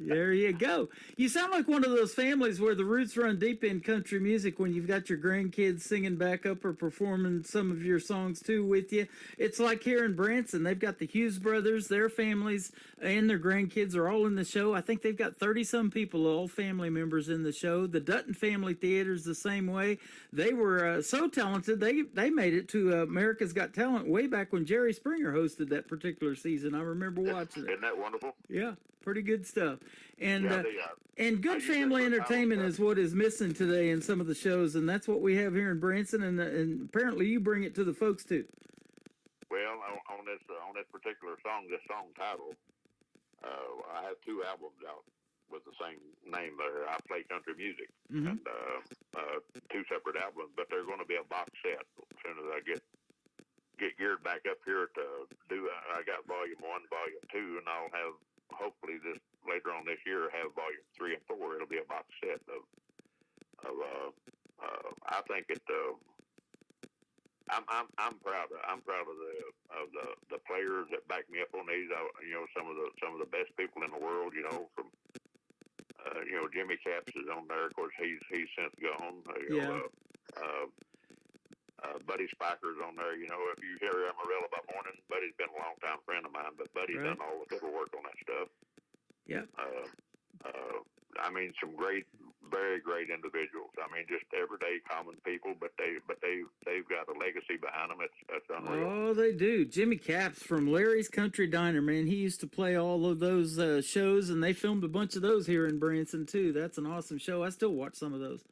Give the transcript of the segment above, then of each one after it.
There you go. You sound like one of those families where the roots run deep in country music when you've got your grandkids singing back up or performing some of your songs too with you. It's like here in Branson, they've got the Hughes brothers, their families, and their grandkids are all in the show. I think they've got 30-some people, all family members in the show. The Dutton Family Theater's the same way. They were so talented, they made it to America's Got Talent way back when Jerry Springer hosted that particular season. I remember watching it. Isn't that wonderful? Yeah, pretty good stuff. And Yeah, and good family entertainment is what is missing today in some of the shows, and that's what we have here in Branson. And apparently, you bring it to the folks too. Well, on this particular song, this song title, I have 2 albums out with the same name there. I play country music, and 2 separate albums, but they're going to be a box set as soon as I get geared back up here to do. I got volume 1, volume 2, and I'll have hopefully this later on this year have volume 3 and 4. It'll be a box set of I think it. I'm proud of the players that back me up on these. Some of the best people in the world. From Jimmy Capps is on there. Of course, he's since gone. Buddy Spiker's on there. If you hear Amarillo by morning, Buddy's been a long time friend of mine, but Buddy's done all the fiddle work on that stuff. Yeah. Some very great individuals. Just everyday common people, but they've got a legacy behind them. That's unreal. Oh, they do. Jimmy Capps from Larry's Country Diner, man. He used to play all of those shows, and they filmed a bunch of those here in Branson too. That's an awesome show. I still watch some of those.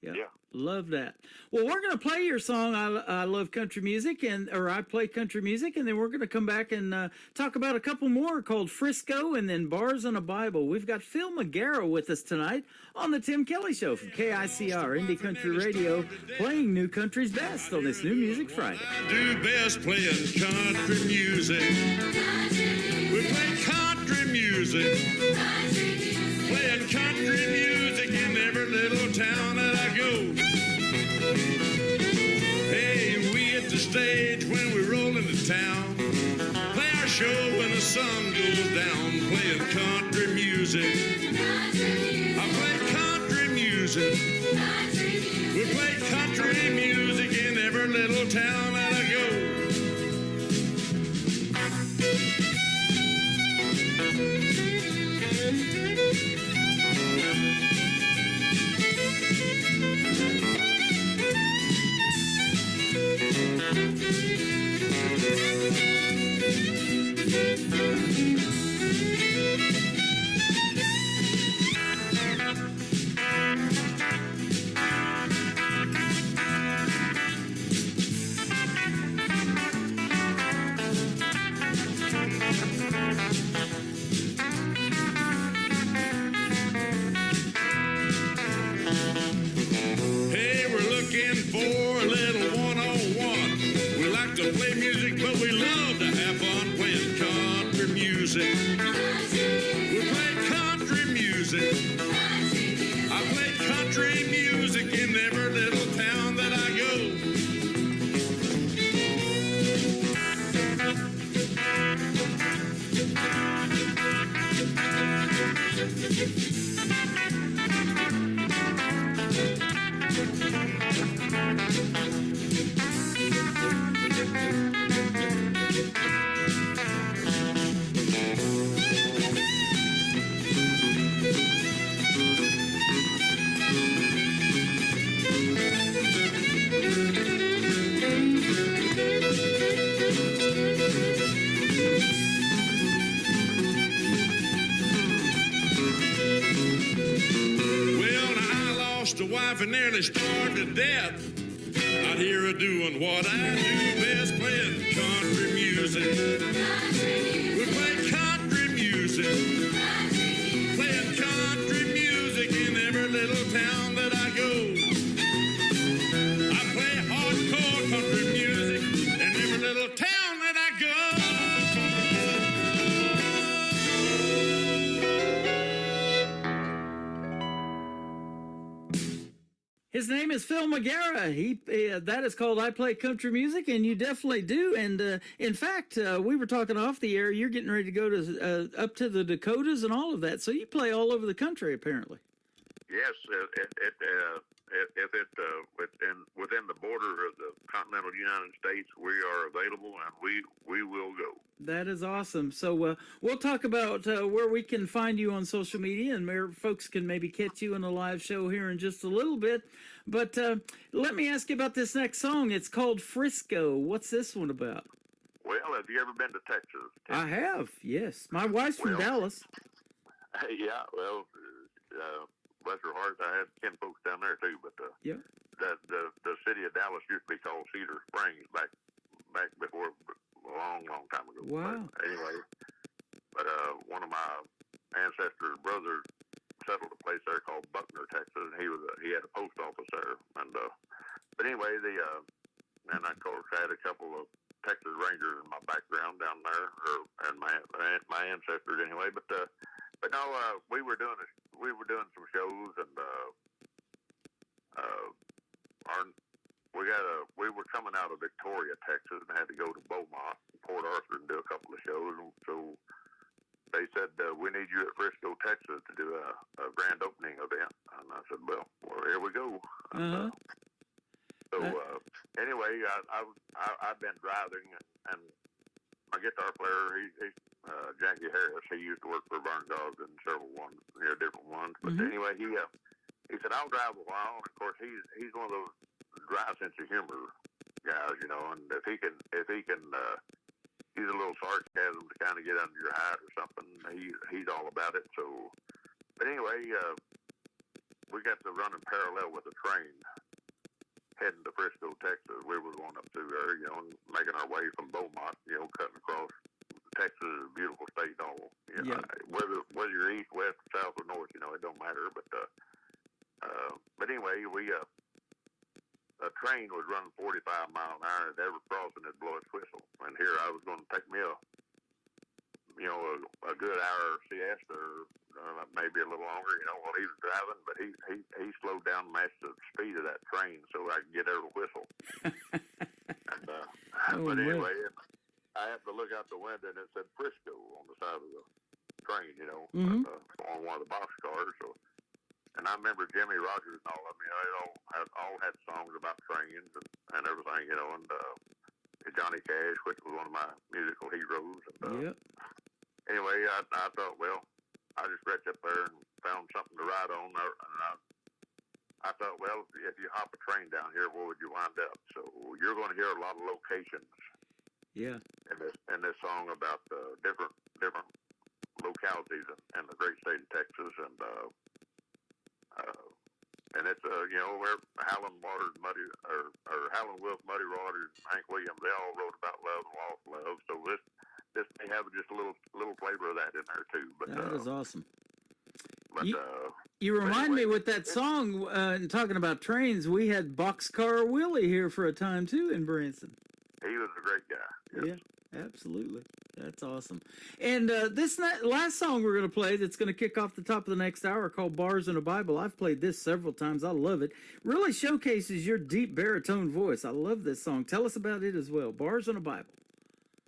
Yeah. Love that. Well, we're going to play your song, I Love Country Music, or I Play Country Music, and then we're going to come back and talk about a couple more called Frisco and then Bars and a Bible. We've got Phil McGarrow with us tonight on The Tim Kelly Show from KICR Indie Country Radio, playing New Country's best on this New Music Friday. I do best playing country music. We play country music. Playing country music in every little town that I go. Hey, we hit the stage when we roll into town. Play our show when the sun goes down. Playing country music. I play country music. We play country music in every little town that I go. And nearly starved to death. Out here a doing what I do best, playing country music. We play country music. Playing country music in every little town that I go. I play hardcore country music in every little town that I go. His name is Phil McGarrah. That is called I Play Country Music, and you definitely do. And in fact, we were talking off the air. You're getting ready to go to up to the Dakotas and all of that. So you play all over the country, apparently. Yes, if within the border of the continental United States, we are available, and we will go. That is awesome. So we'll talk about where we can find you on social media and where folks can maybe catch you in a live show here in just a little bit. But let me ask you about this next song. It's called Frisco. What's this one about? Well, have you ever been to Texas? I have, yes. My wife's from Dallas. Yeah, well, bless her heart, I had 10 folks down there too. But yeah, the city of Dallas used to be called Cedar Springs back before a long time ago. Wow. But anyway, one of my ancestors' brothers settled a place there called Buckner, Texas, and he had a post office there. And but anyway, and of course I had a couple of Texas Rangers in my background down there, and my ancestors anyway. But no, we were doing some shows, and we were coming out of Victoria, Texas, and had to go to Beaumont, Port Arthur, and do a couple of shows. And so they said, we need you at Frisco, Texas, to do a grand opening event. And I said, well, here we go. Uh-huh. Anyway, I've been driving, and my guitar player, he's Jackie Harris. He used to work for Vern Goggs and several different ones. But anyway, he said, I'll drive a while. And of course, he's one of those dry sense of humor guys, you know. And if he can use a little sarcasm to kind of get under your hide or something, he's all about it. So, but anyway, we got to running parallel with the train heading to Frisco, Texas. We were going up through there, you know, and making our way from Beaumont, you know, cutting across Texas is a beautiful state, all, you know, whether you're east, west, south, or north, you know, it don't matter. But anyway, a train was running 45 miles an hour, and every crossing it'd blow its whistle. And here I was going to take me a good hour siesta, or maybe a little longer, you know, while he was driving. But he slowed down to match the speed of that train so I could get every whistle. But anyway, I happened to look out the window, and it said Frisco on the side of the train, you know, on one of the boxcars. So, and I remember Jimmy Rogers and all of them, you know, they all had songs about trains and everything, you know, and Johnny Cash, which was one of my musical heroes. And, anyway, I thought, well, I just reached up there and found something to ride on, and I thought, well, if you hop a train down here, where would you wind up? So you're going to hear a lot of locations. Yeah. In this song about different localities in the great state of Texas, and it's you know, where Howlin' Wolf, Muddy Waters, Hank Williams, they all wrote about love and lost love. So this may have just a little flavor of that in there too. But that is awesome. But you remind me with that song and talking about trains. We had Boxcar Willie here for a time too in Branson. He was a great guy. Yes. Yeah, absolutely. That's awesome. And this last song we're going to play that's going to kick off the top of the next hour, called Bars in a Bible. I've played this several times. I love it. Really showcases your deep baritone voice. I love this song. Tell us about it as well. Bars in a Bible.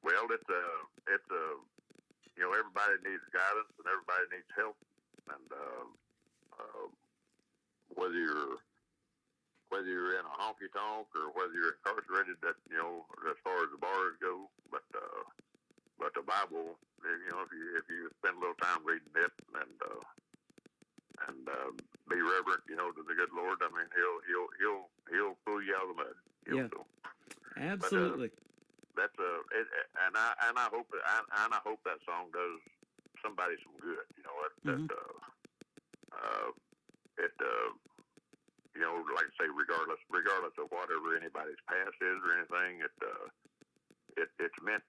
Well, it's you know, everybody needs guidance and everybody needs help, and whether you're in a honky tonk or whether you're incarcerated, that, you know, as far as the bars go, but the Bible, you know, if you spend a little time reading it and be reverent, you know, to the good Lord, I mean, he'll pull you out of the mud. Yeah, so. Absolutely. But, and I hope that song does somebody some good. You know, you know, like I say, regardless of whatever anybody's past is or anything, it's meant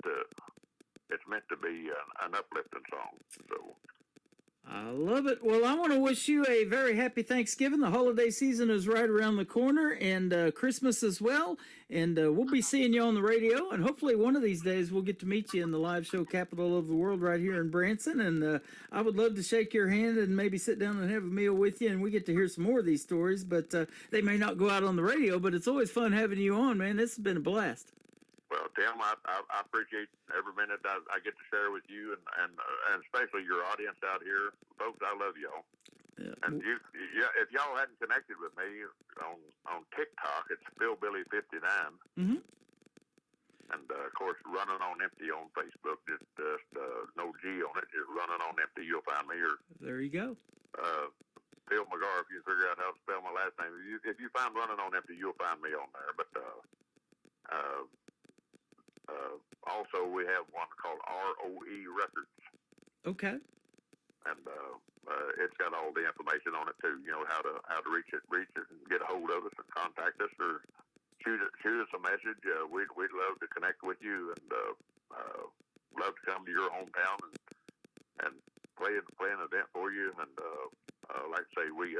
to be an uplifting song. So I love it. Well, I want to wish you a very happy Thanksgiving. The holiday season is right around the corner, and Christmas as well. And we'll be seeing you on the radio, and hopefully one of these days we'll get to meet you in the live show capital of the world right here in Branson. And I would love to shake your hand and maybe sit down and have a meal with you, and we get to hear some more of these stories. But they may not go out on the radio, but it's always fun having you on, man. This has been a blast. Well, Tim, I appreciate every minute I get to share with you, and especially your audience out here, folks. I love y'all. Yeah. And if y'all hadn't connected with me on TikTok, it's Philbilly59. Mm-hmm. And of course, Running on Empty on Facebook. Just no G on it. Just Running on Empty. You'll find me. Or there you go. Phil McGar. If you figure out how to spell my last name, if you find Running on Empty, you'll find me on there. But also, we have one called ROE Records. Okay. And it's got all the information on it too. You know how to reach it, and get a hold of us, and contact us, or shoot us a message. We'd love to connect with you, and love to come to your hometown and play an event for you. And like I say, we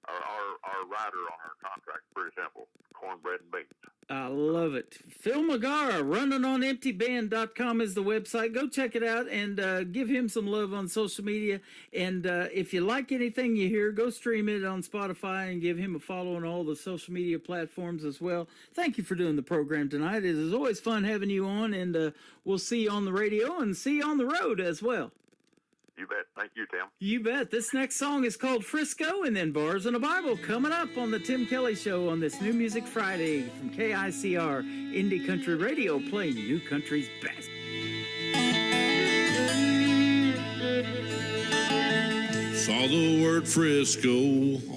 our rider on our contract is pretty simple: cornbread and beans. I love it. Phil McGar, runningonemptyband.com is the website. Go check it out and give him some love on social media. And if you like anything you hear, go stream it on Spotify and give him a follow on all the social media platforms as well. Thank you for doing the program tonight. It is always fun having you on, and we'll see you on the radio and see you on the road as well. You bet. Thank you, Tim. You bet. This next song is called Frisco, and then Bars and a Bible coming up on the Tim Kelly Show on this New Music Friday from KICR Indie Country Radio, playing New Country's best. Saw the word Frisco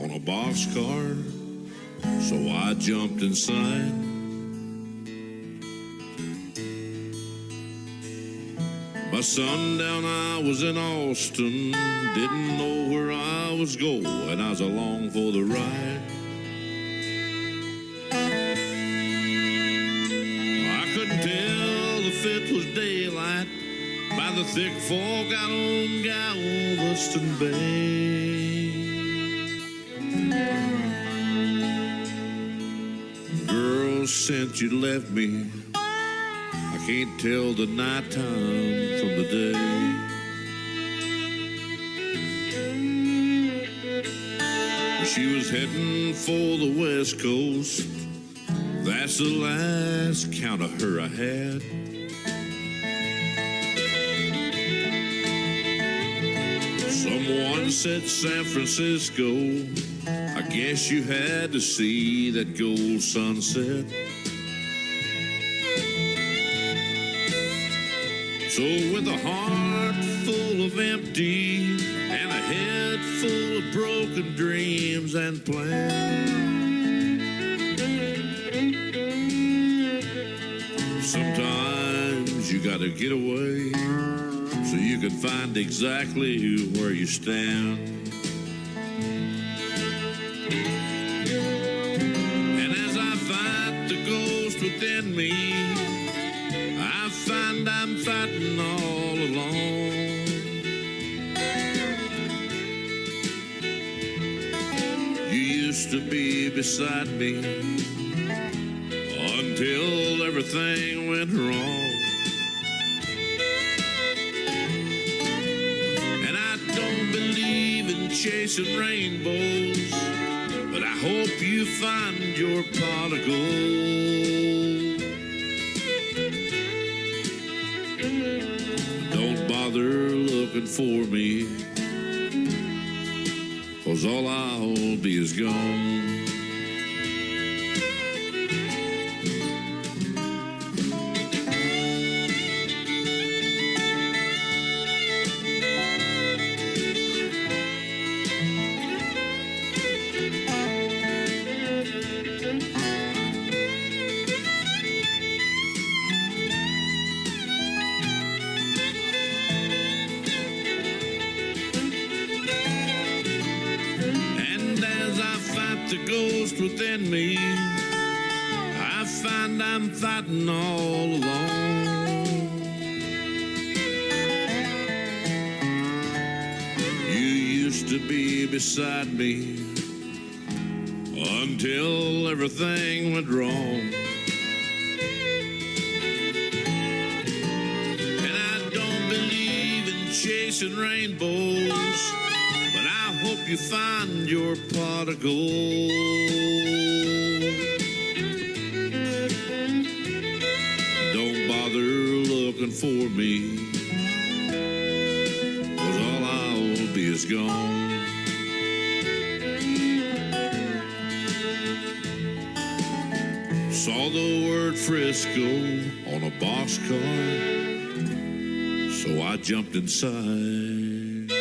on a boxcar, so I jumped inside. By sundown I was in Austin, didn't know where I was going, I was along for the ride. I couldn't tell if it was daylight by the thick fog out on Galveston Bay. Girl, since you left me, I can't tell the nighttime from the day. She was heading for the West Coast, that's the last count of her I had. Someone said San Francisco, I guess you had to see that gold sunset. So with a heart full of empty and a head full of broken dreams and plans, sometimes you gotta get away so you can find exactly where you stand. And as I fight the ghost within me, I find I'm fighting all alone. You used to be beside me until everything went wrong. And I don't believe in chasing rainbows, but I hope you find your pot of gold. Don't bother looking for me, 'cause all I'll be is gone. The ghost within me, I find I'm fighting all alone. used to be beside me until everything went wrong. And I don't believe in chasing rainbows, but I hope you find your pot of gold. Don't bother looking for me, 'cause all I'll be is gone. Saw the word Frisco on a boxcar, so I jumped inside.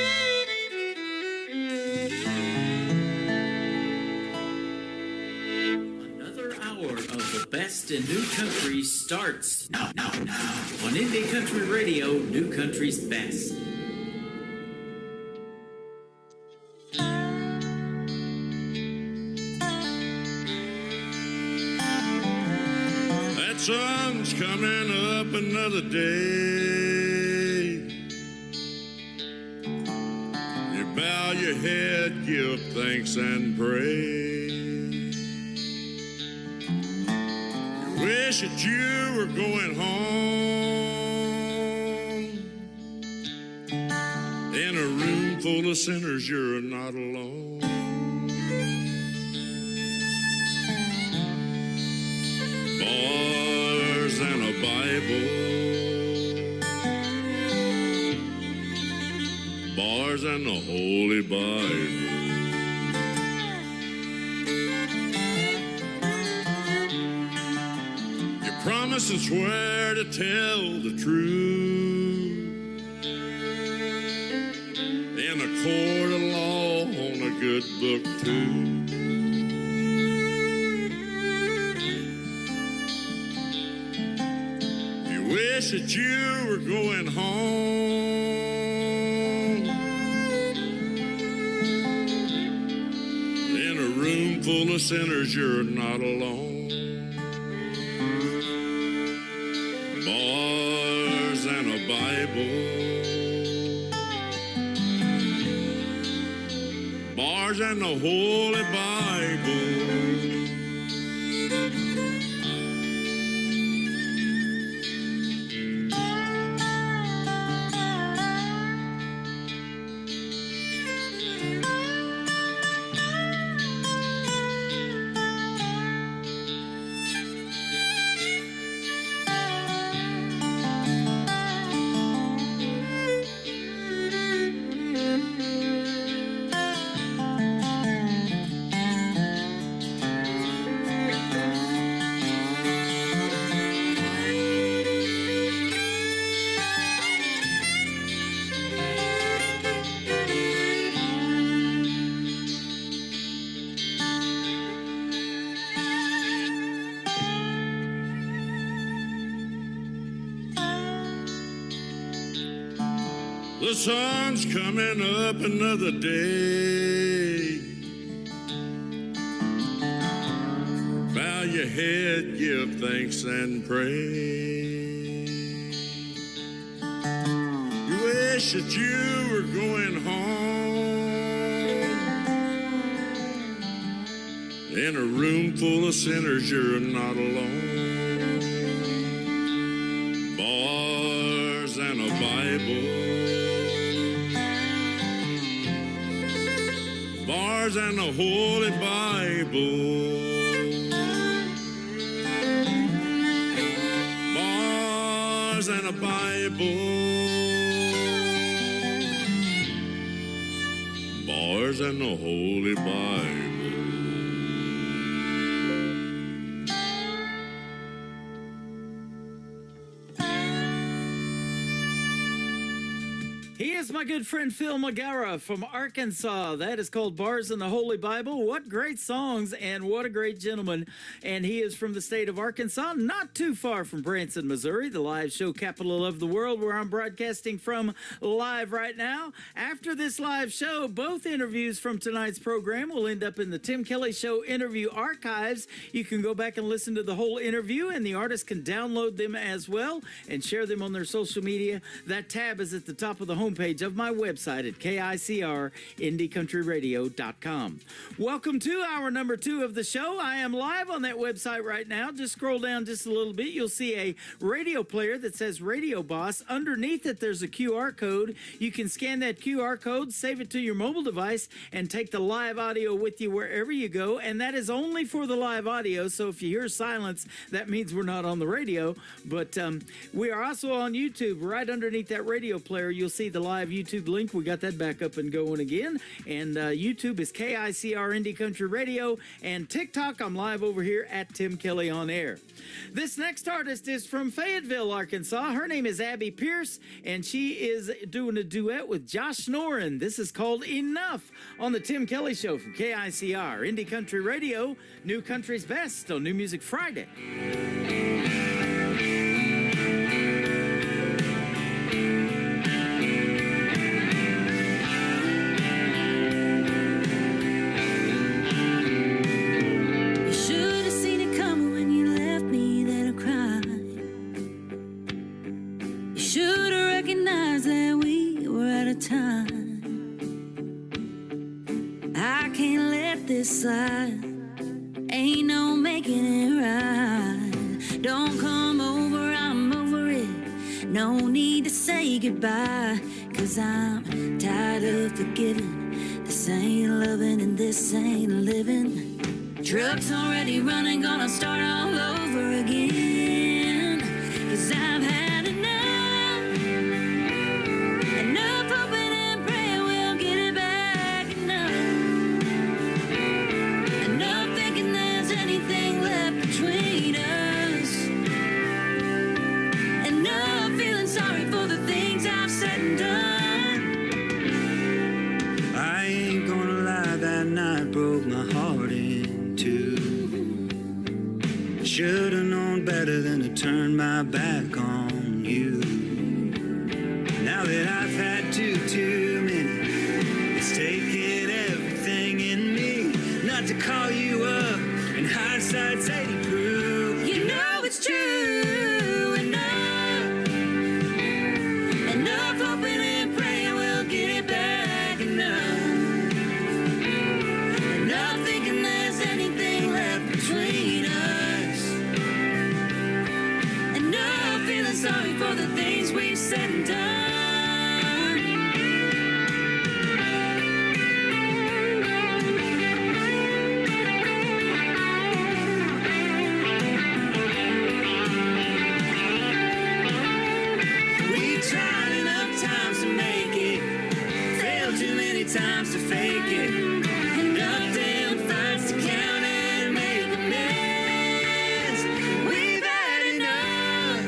Another hour of the best in new country starts now on Indie Country Radio, New Country's Best. That sun's coming up another day. You bow your head, give thanks and pray. You wish that you were going home. In a room full of sinners, you're not alone. Bars and a Bible, bars and the Holy Bible. You promise and swear to tell the truth in a court of law on a good book too. Wish that you were going home. In a room full of sinners, you're not alone. Bars and a Bible, bars and the Holy Bible. The sun's coming up another day. Bow your head, give thanks and pray. You wish that you were going home. In a room full of sinners, you're not alone. Bars and a Bible, bars and the Holy Bible, bars and a Bible, bars and the Holy Bible. He is my good friend Phil Magara from Arkansas. That is called Bars in the Holy Bible. What great songs and what a great gentleman. And he is from the state of Arkansas, not too far from Branson, Missouri, the live show capital of the world, where I'm broadcasting from live right now. After this live show, both interviews from tonight's program will end up in the Tim Kelly Show interview archives. You can go back and listen to the whole interview, and the artists can download them as well and share them on their social media. That tab is at the top of the homepage page of my website at KICRIndieCountryRadio.com. Welcome to hour number 2 of the show. I am live on that website right now. Just scroll down just a little bit. You'll see a radio player that says Radio Boss. Underneath it, there's a QR code. You can scan that QR code, save it to your mobile device, and take the live audio with you wherever you go. And that is only for the live audio. So if you hear silence, that means we're not on the radio. But we are also on YouTube. Right underneath that radio player, you'll see the live YouTube link. We got that back up and going again. And YouTube is KICR Indie Country Radio. And TikTok, I'm live over here at Tim Kelly on Air. This next artist is from Fayetteville, Arkansas. Her name is Abby Pierce, and she is doing a duet with Josh Snorin. This is called Enough on the Tim Kelly Show from KICR Indie Country Radio, New Country's Best on New Music Friday. Slide. Ain't no making it right. Don't come over, I'm over it. No need to say goodbye, 'cause I'm tired of forgiving. This ain't loving and this ain't living. Truck's already running, gonna start all over again. 'Cause I've had enough. Enough hoping and praying we'll get it back. Enough. Enough thinking there's anything left between us. Enough feeling sorry for the things I've said and done. I ain't gonna lie, that night broke my heart in two. Should've known better than to turn my back on you. Now that I've had too many, it's taken everything in me not to call you up, and hindsight's 80 proof. You know it's true. Enough. Enough hoping and praying we'll get it back. Enough. Enough thinking there's anything left between us. Enough feeling sorry for the things we've said and done. Times to fake it. Enough damn fights to count and make amends. We've had enough.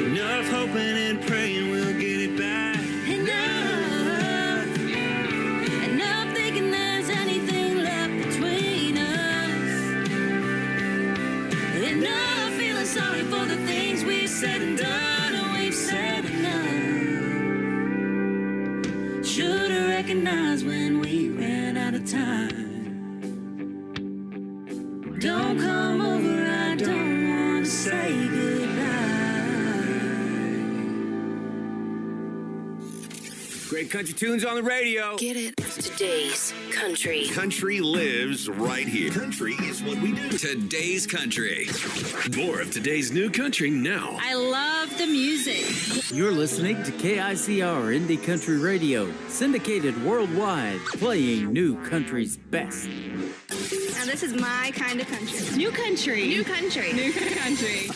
Enough hoping and praying we'll get it back. Enough. Enough thinking there's anything left between us. Enough feeling sorry for the things we've said and done. We've said enough. Should've recognized when we ran out of time. Don't come over, I don't want to say goodbye. Great country tunes on the radio. Get it? Today's country. Country lives right here. Country is what we do. Today's country. More of today's new country now. I love the music. You're listening to KICR Indie Country Radio, syndicated worldwide, playing New Country's best. Now this is my kind of country. New country. New country. New country.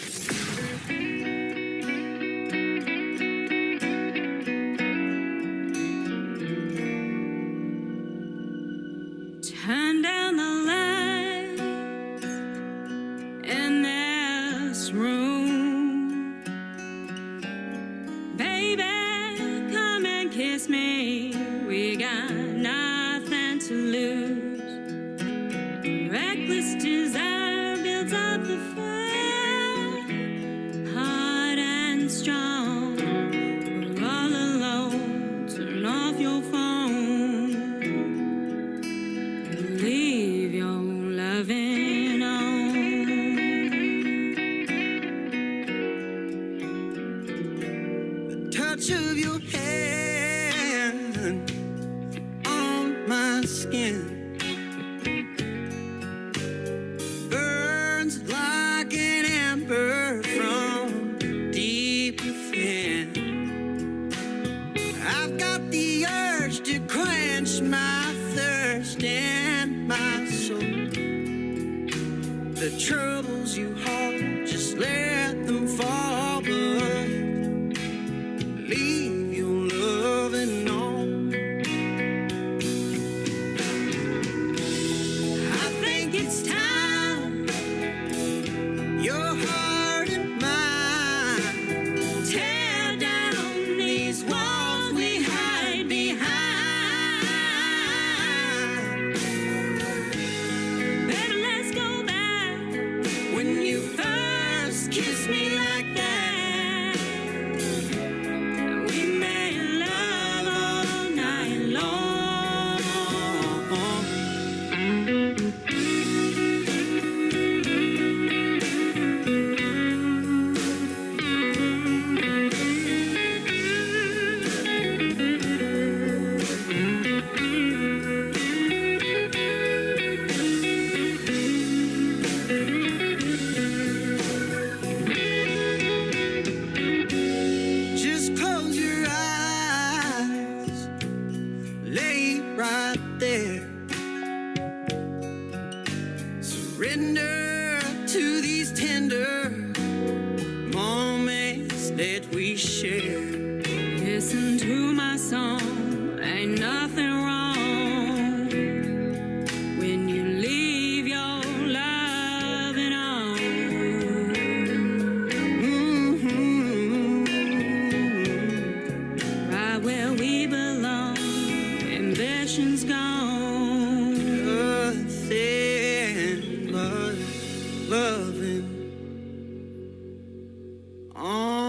Turn down the lights in this room. Baby, come and kiss me. We got nothing to lose. Reckless desire builds up the fire. Hard and strong. We're all alone. Turn off your phone. Leave your loving on. The touch of your hair wind burns like an ember from deep within. I've got the urge to quench my thirst and my soul. The troubles you hold, just let them fall, but leave your loving on. I think it's time your heart and mine tear down these walls we hide behind. Baby, let's go back when you first kissed me like that. We made love all night long. Just close your eyes, lay right there. Surrender to these tender moments that we share. Listen to my song, ain't nothing wrong when you leave your loving on. Right where we belong, ambition's gone. Nothing but loving on.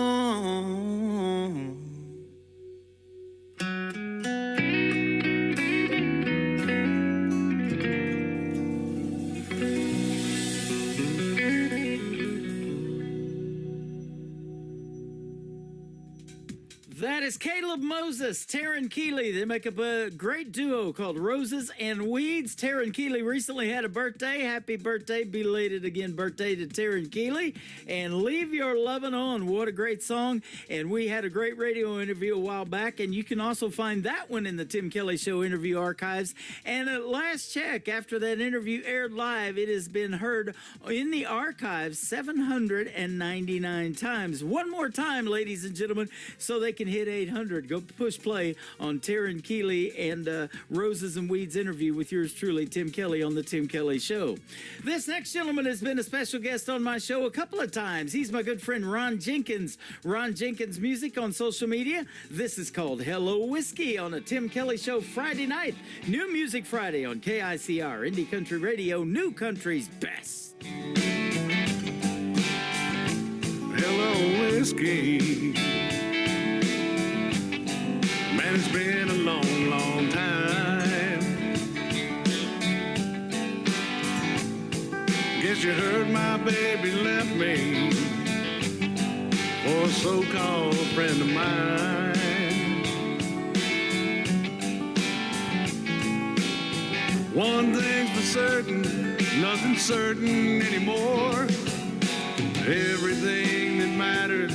That is Caleb Moses, Taryn Keeley. They make up a great duo called Roses and Weeds. Taryn Keeley recently had a birthday. Happy birthday, belated again birthday to Taryn Keeley. And Leave Your Lovin' On. What a great song. And we had a great radio interview a while back, and you can also find that one in the Tim Kelly Show interview archives. And at last check, after that interview aired live, it has been heard in the archives 799 times. One more time, ladies and gentlemen, so they can hit 800. Go push play on Taryn Keeley and Roses and Weeds interview with yours truly, Tim Kelly, on the Tim Kelly Show. This next gentleman has been a special guest on my show a couple of times. He's my good friend Ron Jenkins. Ron Jenkins Music on social media. This is called Hello Whiskey on a Tim Kelly Show Friday night. New Music Friday on KICR, Indie Country Radio, New Country's best. Hello, whiskey. Man, it's been a long, long time. Guess you heard my baby left me for a so-called friend of mine. One thing's for certain, nothing's certain anymore. Everything that mattered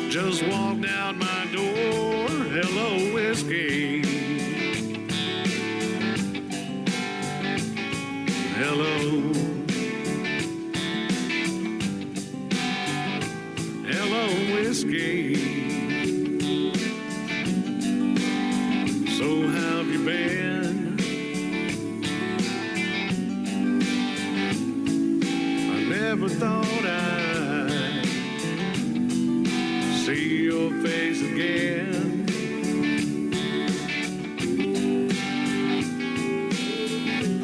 just walked out my door. Hello, whiskey. Hello. Hello, whiskey. So how have you been? I never thought I'd see your face again.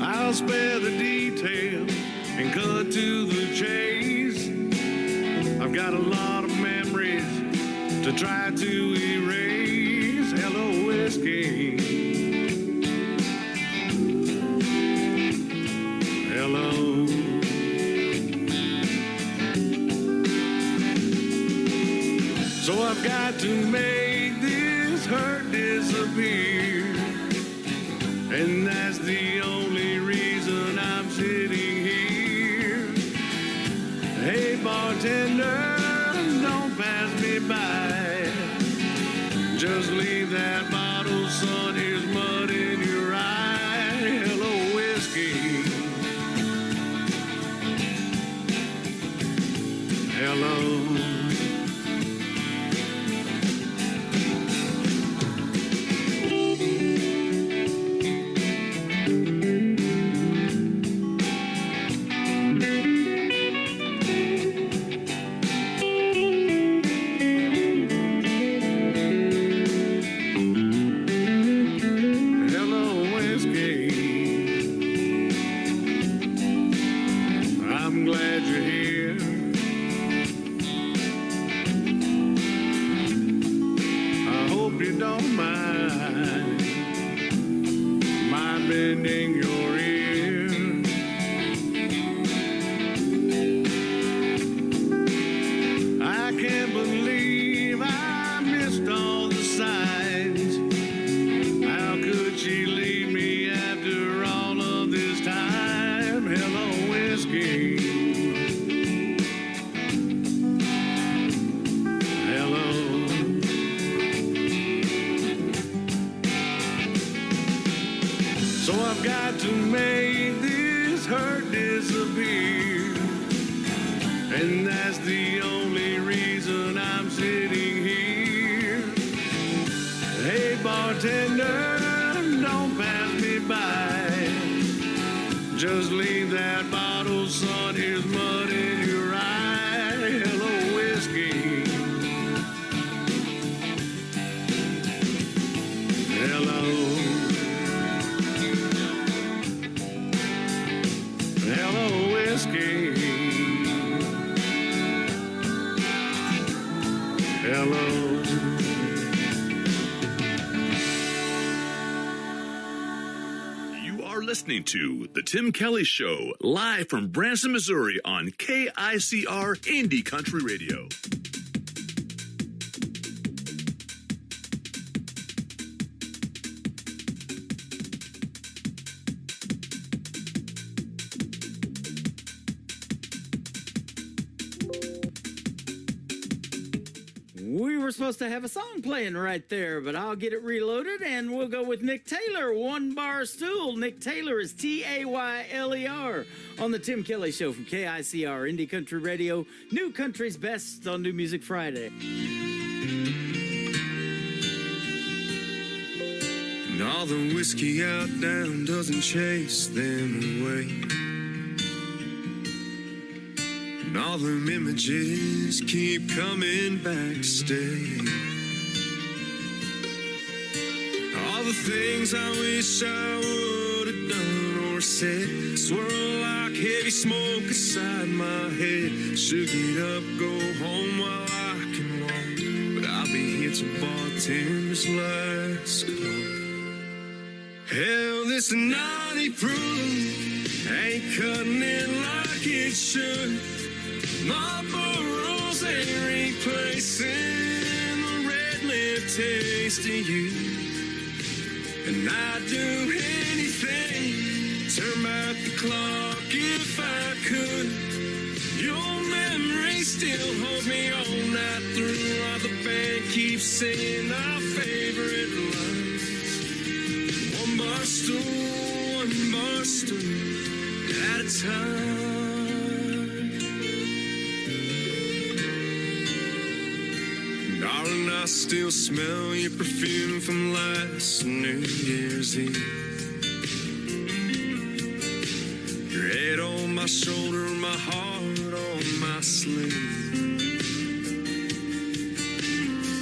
I'll spare the details and cut to the chase. I've got a lot of memories to try to erase. Hello, whiskey. Hello. So I've got to make this hurt disappear, and that's the only that bottle, son. Here's mud in your eye. Hello, whiskey. Hello. Listening to The Tim Kelly Show, live from Branson, Missouri on KICR Indie Country Radio. We were supposed to have a song playing right there, but I'll get it reloaded, and we'll go with Nick Taylor, One Bar Stool. Nick Taylor is Tayler on the Tim Kelly Show from KICR Indie Country Radio, New Country's Best on New Music Friday. And all the whiskey out down doesn't chase them away. And all them images keep coming back to stay. All the things I wish I would have done or said swirl like heavy smoke inside my head. Should get up, go home while I can walk, but I'll be here till bartender's last call. Hell, this naughty proof ain't cutting it like it should. Marlboro's ain't replacing the red lip taste of you. And I'd do anything, turn back the clock if I could. Your memory still holds me all night through, while the band keeps singing our favorite lines. One bar stool at a time. Darling, I still smell your perfume from last New Year's Eve. Your head on my shoulder, my heart on my sleeve.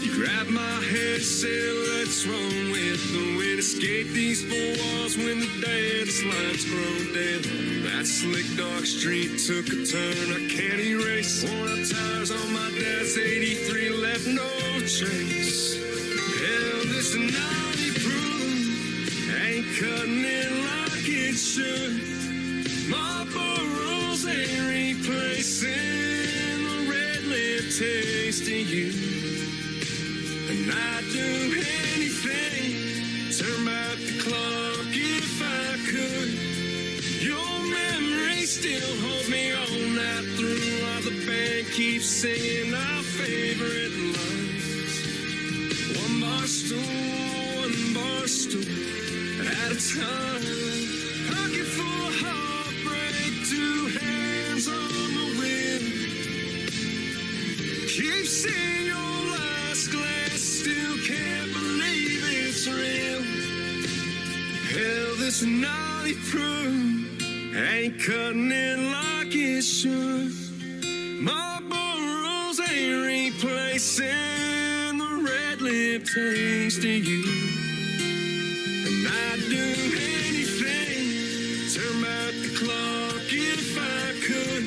You grabbed my head, said, let's run with the wind. Escape these four walls when the dance lights grow dead. That slick dark street took a turn I can't erase. Worn out tires on my dad's 83 left no trace. Hell, this naughty proof ain't cutting it like it should. Marlboro's ain't replacing the red lip taste of you. And I'd do anything, turn back the clock if I could. Your memory still holds me all night through, while the band keeps singing our favorite lines. One bar stool one bar stool at a time. Pocket full of heartbreak, two hands on the wheel. Keep seeing your last glass, still can't believe it's real. Hell, this naughty proof ain't cutting it like it should. Marlboro's ain't replacing the red lip taste of you. And I'd do anything, turn back the clock if I could.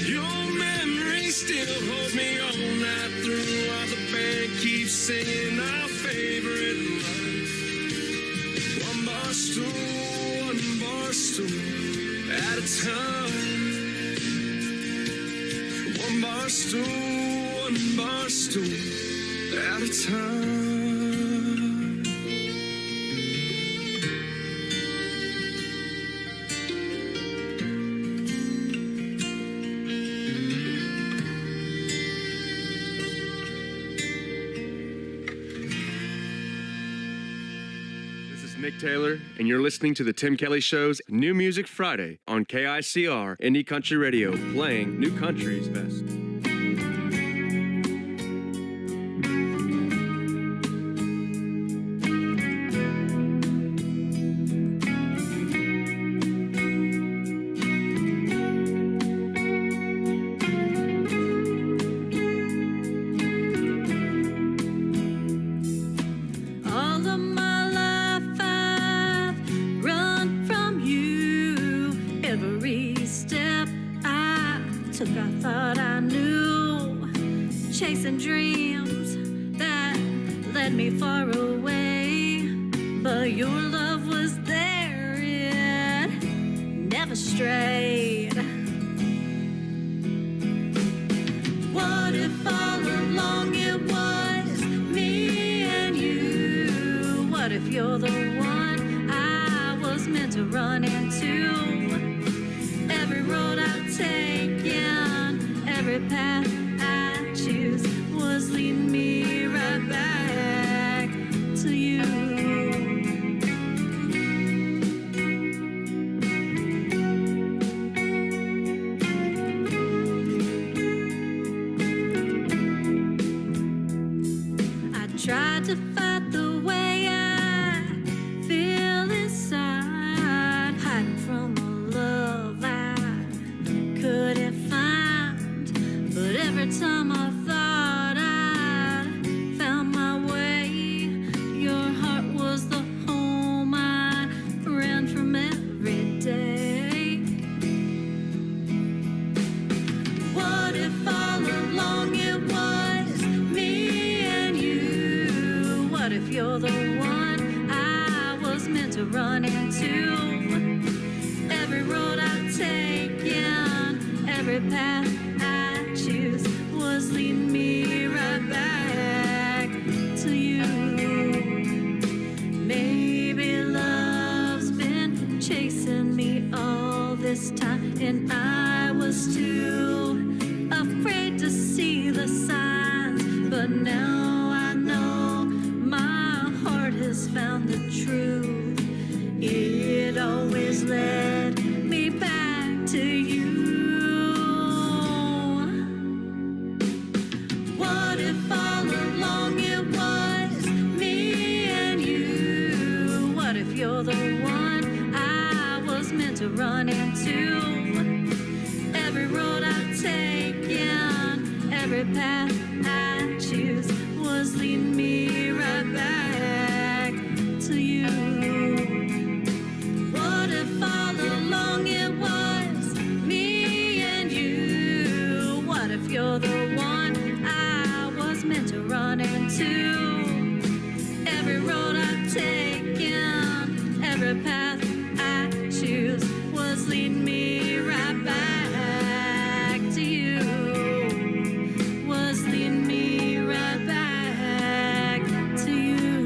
Your memory still holds me all night through, while the band keeps singing our favorite line. One bar stool at a time. One bar stool at a time. This is Nick Taylor, and you're listening to The Tim Kelly Show's New Music Friday on KICR Indie Country Radio, playing new country's best. All of my life I've run from you. Every step I took, I thought I knew. Chasing dreams that led me far away. But your love was there, it never strayed. What if all along it was me and you? What if you're the one I was meant to run into? Every road I've taken, every path I choose was leading me right back to you. I tried to fight the way I feel inside, hiding from a love I couldn't find. But every time I thought I'd found my way, your heart was the home I ran from every day. What if all along it was me and you? What if you're the one I was meant to run into? Every road I've taken, every path I choose was leading me right back to you. Maybe love's been chasing me all this time, and I was too afraid to see the signs. But now I know my heart has found the truth. It always led me back to you. What if all along it was me and you? What if you're the one I was meant to run into? Every road I've taken, every path I choose was leading me right back to you. What if all along it was me and you? What if you're the one I was meant to run into? Every road I've taken, every path I choose was leading me right back to you. Was leading me right back to you.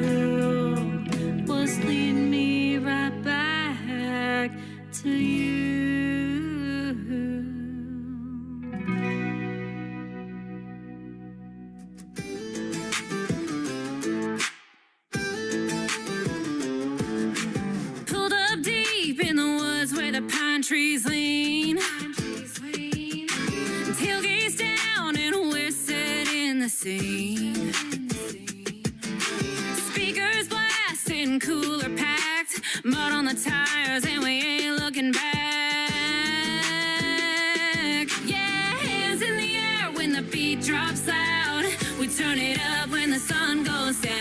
scene. Speakers blasting, cooler packed, mud on the tires, and we ain't looking back. Yeah, hands in the air when the beat drops loud. We turn it up when the sun goes down.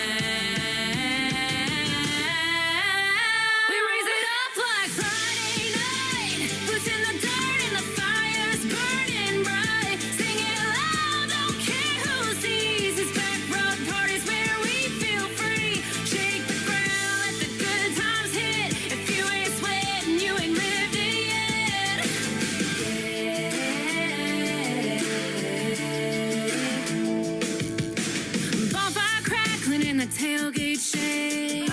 We raise it up like Friday night. Boots in the dirt and the fire's burning bright. Sing it loud, don't care who sees. It's back road parties where we feel free. Shake the ground, let the good times hit. If you ain't sweating, you ain't lived it yet. Bonfire crackling in the tailgate shade.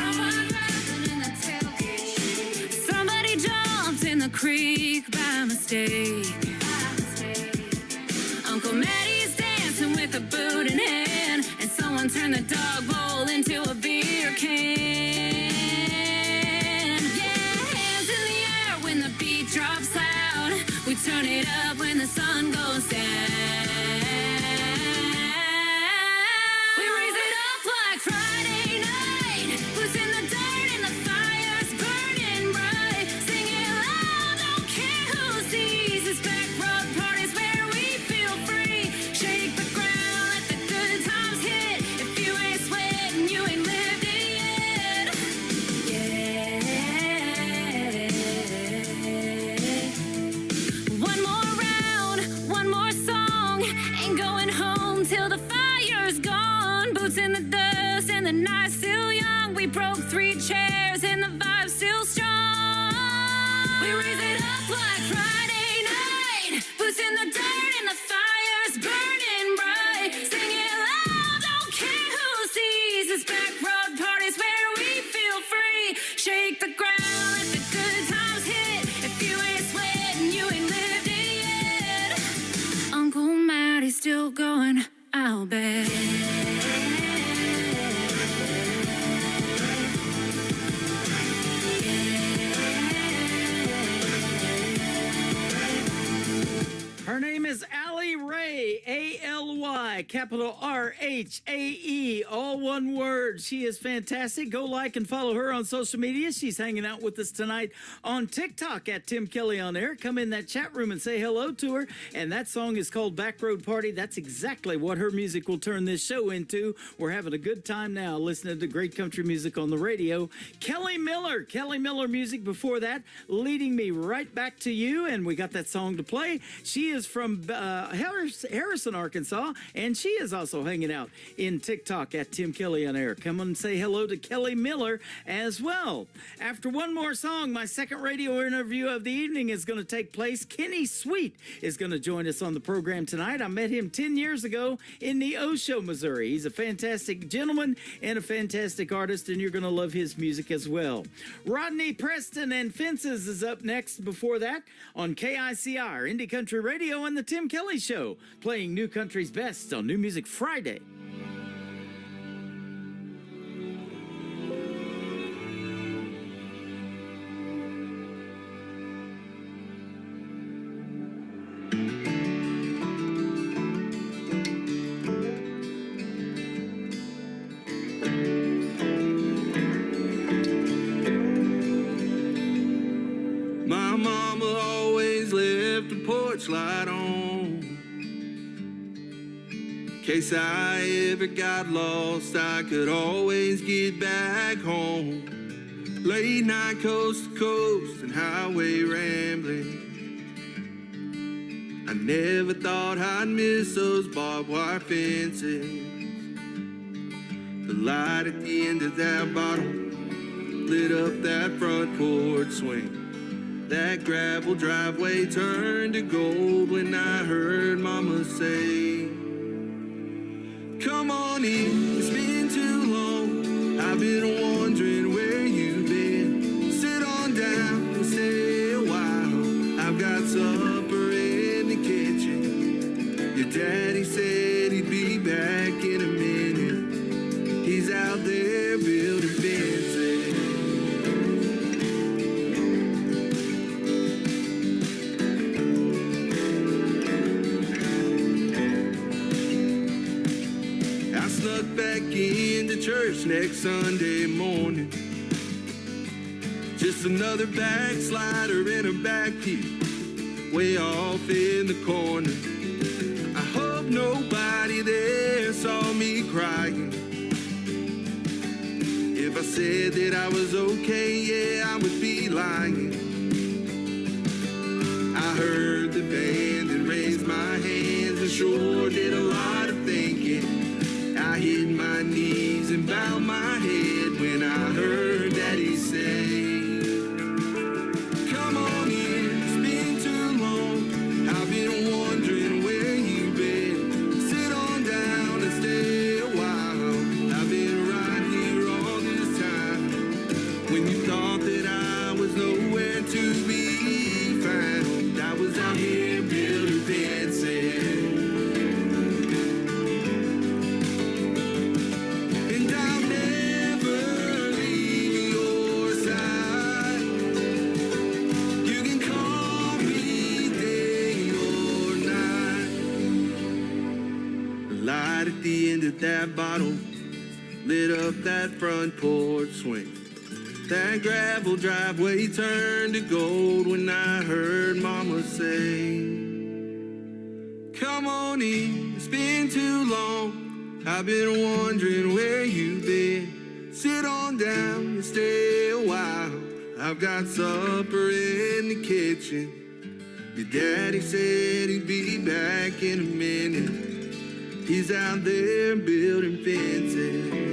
Somebody jumped in the creek by mistake. Uncle Maddie's dancing with a boot in hand, and someone turned the dog bowl into a beer can. Yeah, hands in the air when the beat drops loud. We turn it up when the sun goes down. We raise it up like Friday night. Boots in the dirt and the fire's burning bright. Sing it loud, don't care who sees. It's back road parties where we feel free. Shake the ground, let the good times hit. If you ain't sweating, you ain't lived it yet. Yeah. One more round, one more song. Ain't going home till the fire's gone. Boots in the dust and the night's still young. We broke 3 chairs and the vibe's still strong. We raise it up like Friday night. Boots in the dirt and the fire's burning bright. Sing it loud, don't care who sees. It's back road parties where we feel free. Shake the ground, let the good times hit. If you ain't sweating, you ain't lived it yet. Uncle Maddie's still going, I'll bet. Her name is Allie Ray, A-L-Y, capital R-H-A-E, all one word. She is fantastic. Go like and follow her on social media. She's hanging out with us tonight on TikTok at Tim Kelly on Air. Come in that chat room and say hello to her. And that song is called Back Road Party. That's exactly what her music will turn this show into. We're having a good time now listening to great country music on the radio. Kelly Miller music before that, leading me right back to you. And we got that song to play. She is from Harrison, Arkansas, and she is also hanging out in TikTok at Tim Kelly on Air. Come and say hello to Kelly Miller as well. After one more song, my second radio interview of the evening is going to take place. Kenny Sweet is going to join us on the program tonight. I met him 10 years ago in Neosho, Missouri. He's a fantastic gentleman and a fantastic artist, and you're going to love his music as well. Rodney Preston and Fences is up next before that on KICR, Indie Country Radio, and the Tim Kelly Show, playing New Country's best on New Music Friday. My mama always left the porch light on. In case I ever got lost, I could always get back home. Late night coast to coast and highway rambling. I never thought I'd miss those barbed wire fences. The light at the end of that bottle lit up that front porch swing. That gravel driveway turned to gold when I heard Mama say, come on in, it's been too long. I've been wondering where you've been. Sit on down and stay a while. I've got supper in the kitchen. Your daddy said he'd be back in a minute. He's out there building fences. snuck back into church next Sunday morning. Just another backslider in a back pew, way off in the corner. I hope nobody there saw me crying. If I said that I was okay, yeah, I would be lying. I heard the band and raised my hands and sure did a lot of thinking. I hit my knees and bowed my head when I heard Daddy say, come on in, it's been too long. I've been wondering where you've been. Sit on down and stay a while. I've been right here all this time. When you thought that I was nowhere to be found, I was out here building fences. And I'll never leave your side. You can call me day or night. The light at the end of that bottle lit up that front porch swing. That gravel driveway turned to gold when I heard Mama say, come on in, it's been too long. I've been wondering where you've been. Sit on down and stay a while. I've got supper in the kitchen. Your daddy said he'd be back in a minute. He's out there building fences.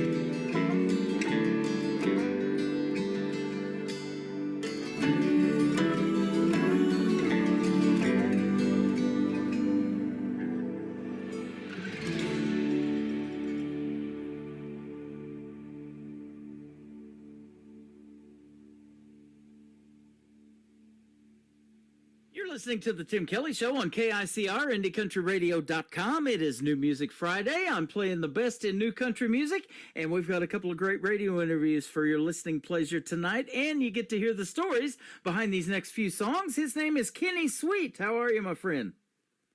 Listening to the Tim Kelly Show on KICR, IndieCountryRadio.com. It is New Music Friday. I'm playing the best in new country music, and we've got a couple of great radio interviews for your listening pleasure tonight, and you get to hear the stories behind these next few songs. His name is Kenny Sweet. How are you, my friend?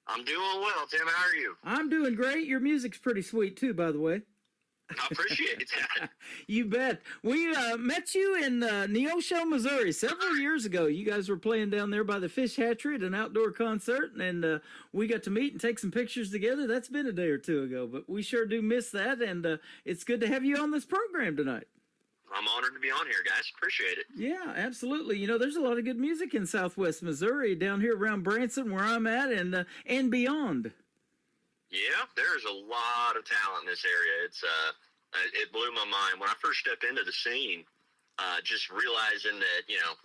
I'm doing well, Tim. How are you? I'm doing great. Your music's pretty sweet, too, by the way. I appreciate that. You bet. We met you in Neosho, Missouri several years ago. You guys were playing down there by the Fish Hatchery at an outdoor concert, and we got to meet and take some pictures together. That's been a day or two ago, but we sure do miss that, and it's good to have you on this program tonight. I'm honored to be on here, guys. Appreciate it. Yeah, absolutely. You know, there's a lot of good music in Southwest Missouri, down here around Branson, where I'm at, and beyond. Yeah, there's a lot of talent in this area. It blew my mind when I first stepped into the scene, just realizing that, you know,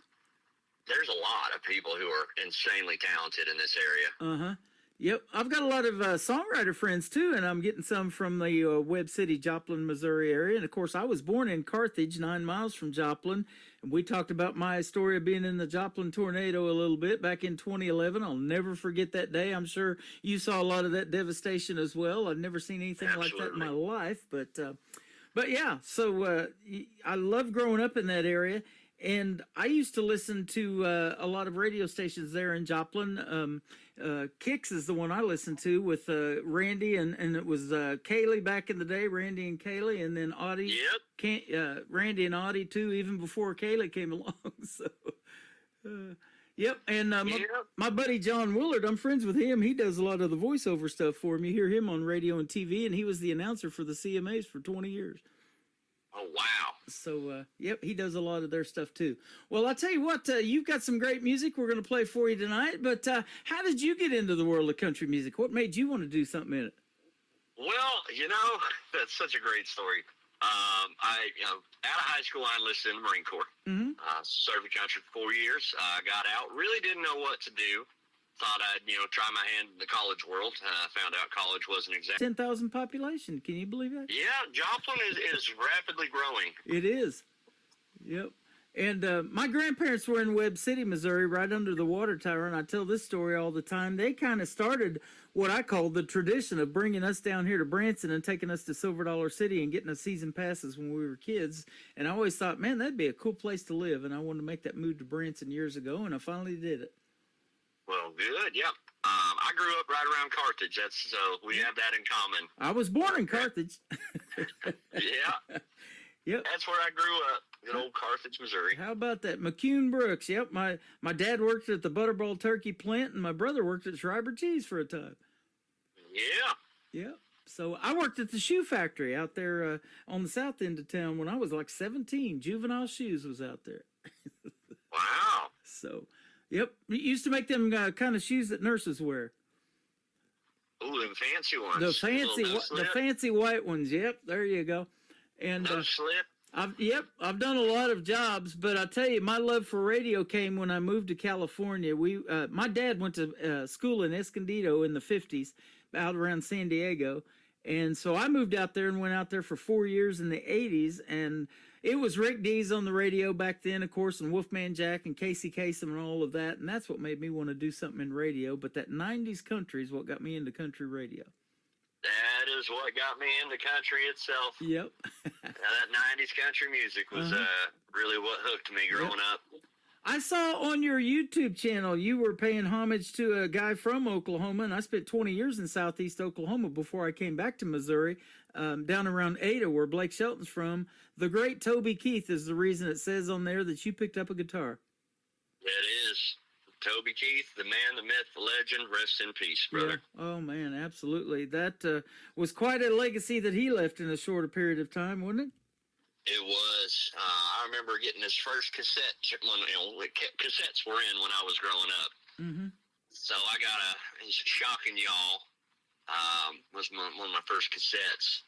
there's a lot of people who are insanely talented in this area. Uh-huh. Yep. I've got a lot of songwriter friends, too, and I'm getting some from the Webb City, Joplin, Missouri area. And, of course, I was born in Carthage, 9 miles from Joplin. And we talked about my story of being in the Joplin tornado a little bit back in 2011. I'll never forget that day. I'm sure you saw a lot of that devastation as well. I've never seen anything like that in my life. But yeah, so I love growing up in that area. And I used to listen to a lot of radio stations there in Joplin. Kicks is the one I listened to with Randy, and it was Kaylee back in the day, Randy and Kaylee, and then Audie. Yep. Randy and Audie, too, even before Kaylee came along. So, yep. And my buddy John Willard, I'm friends with him. He does a lot of the voiceover stuff for me. You hear him on radio and TV, and he was the announcer for the CMAs for 20 years. Oh, wow. So, yep, he does a lot of their stuff, too. Well, I'll tell you what, you've got some great music we're going to play for you tonight, but how did you get into the world of country music? What made you want to do something in it? Well, you know, that's such a great story. Out of high school, I enlisted in the Marine Corps. Mm-hmm. Served the country for 4 years. Got out, really didn't know what to do. Thought I'd, try my hand in the college world. Found out college wasn't exactly 10,000 population. Can you believe that? Yeah, Joplin is rapidly growing. It is. Yep. And my grandparents were in Webb City, Missouri, right under the water tower, and I tell this story all the time. They kind of started what I call the tradition of bringing us down here to Branson and taking us to Silver Dollar City and getting us season passes when we were kids. And I always thought, man, that'd be a cool place to live, and I wanted to make that move to Branson years ago, and I finally did it. Well, good. Yeah. I grew up right around Carthage. So we have that in common. I was born in Carthage. Yeah. Yep. That's where I grew up. Good old Carthage, Missouri. How about that? McCune Brooks. Yep. My dad worked at the Butterball Turkey plant, and my brother worked at Schreiber Cheese for a time. Yeah. Yep. So I worked at the shoe factory out there on the south end of town when I was like 17. Juvenile Shoes was out there. Wow. So, yep. We used to make them kind of shoes that nurses wear. Ooh, them fancy ones. The fancy white ones. Yep. There you go. And no slip. I've done a lot of jobs, but I tell you, my love for radio came when I moved to California. My dad went to school in Escondido in the 50s, out around San Diego, and so I moved out there and went out there for 4 years in the 80s, and it was Rick Dees on the radio back then, of course, and Wolfman Jack and Casey Kasem and all of that, and that's what made me want to do something in radio. But that 90s country is what got me into country radio. That is what got me into country itself. Yep. That 90s country music was really what hooked me growing up. I saw on your YouTube channel you were paying homage to a guy from Oklahoma, and I spent 20 years in southeast Oklahoma before I came back to Missouri, down around Ada, where Blake Shelton's from. The great Toby Keith is the reason it says on there that you picked up a guitar. It is. Toby Keith, the man, the myth, the legend, rest in peace, brother. Yeah. Oh, man, absolutely. That was quite a legacy that he left in a shorter period of time, wasn't it? It was. I remember getting his first cassette when cassettes were in when I was growing up. Mm-hmm. So I got Shocking Y'all was one of my first cassettes.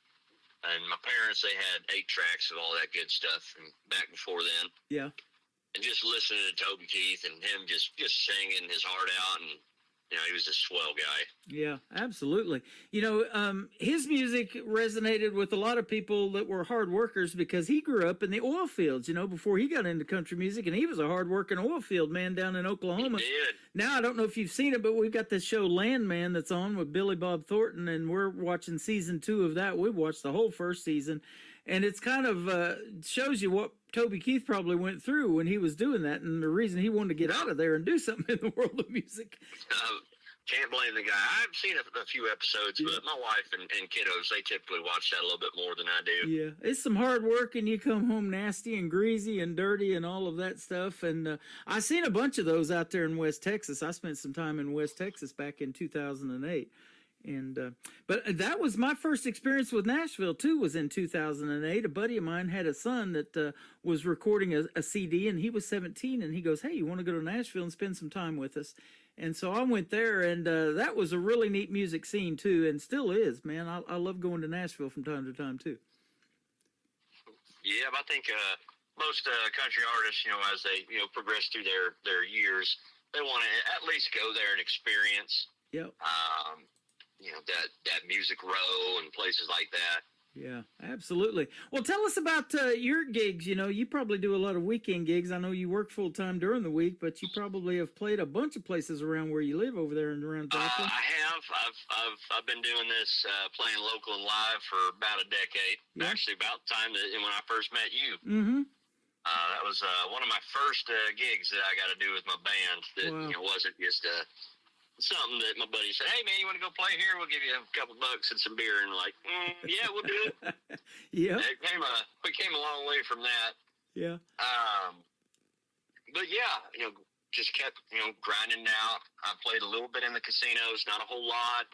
And my parents, they had 8 tracks of all that good stuff from back before then. Yeah. And just listening to Toby Keith and him just singing his heart out, and he was a swell guy. Yeah, absolutely. His music resonated with a lot of people that were hard workers because he grew up in the oil fields, before he got into country music, and he was a hard-working oil field man down in Oklahoma. He did. Now, I don't know if you've seen it, but we've got this show Landman that's on with Billy Bob Thornton, and we're watching season 2 of that. We watched the whole first season, and it's kind of shows you what Toby Keith probably went through when he was doing that, and the reason he wanted to get out of there and do something in the world of music. Can't blame the guy. I've seen a few episodes, but my wife and kiddos, they typically watch that a little bit more than I do. Yeah, it's some hard work, and you come home nasty and greasy and dirty and all of that stuff. And I seen a bunch of those out there in West Texas. I spent some time in West Texas back in 2008. And but that was my first experience with Nashville too, was in 2008. A buddy of mine had a son that was recording a CD, and he was 17, and he goes, "Hey, you want to go to Nashville and spend some time with us?" And so I went there, and that was a really neat music scene too, and still is, man. I love going to Nashville from time to time too. Yeah, I think most country artists, as they progress through their years, they want to at least go there and experience. Yep. That Music Row and places like that. Yeah, absolutely. Well, tell us about your gigs. You probably do a lot of weekend gigs. I know you work full time during the week, but you probably have played a bunch of places around where you live over there and around Joplin. I have. I've been doing this playing local and live for about a decade. Yeah. Actually, about the time when I first met you. Mm-hmm. That was one of my first gigs that I got to do with my band. That wasn't just something that my buddy said, "Hey man, you want to go play here? We'll give you a couple bucks and some beer." And like, yeah, we'll do it. Yeah. We came a long way from that. Yeah. But yeah, just kept grinding out. I played a little bit in the casinos, not a whole lot.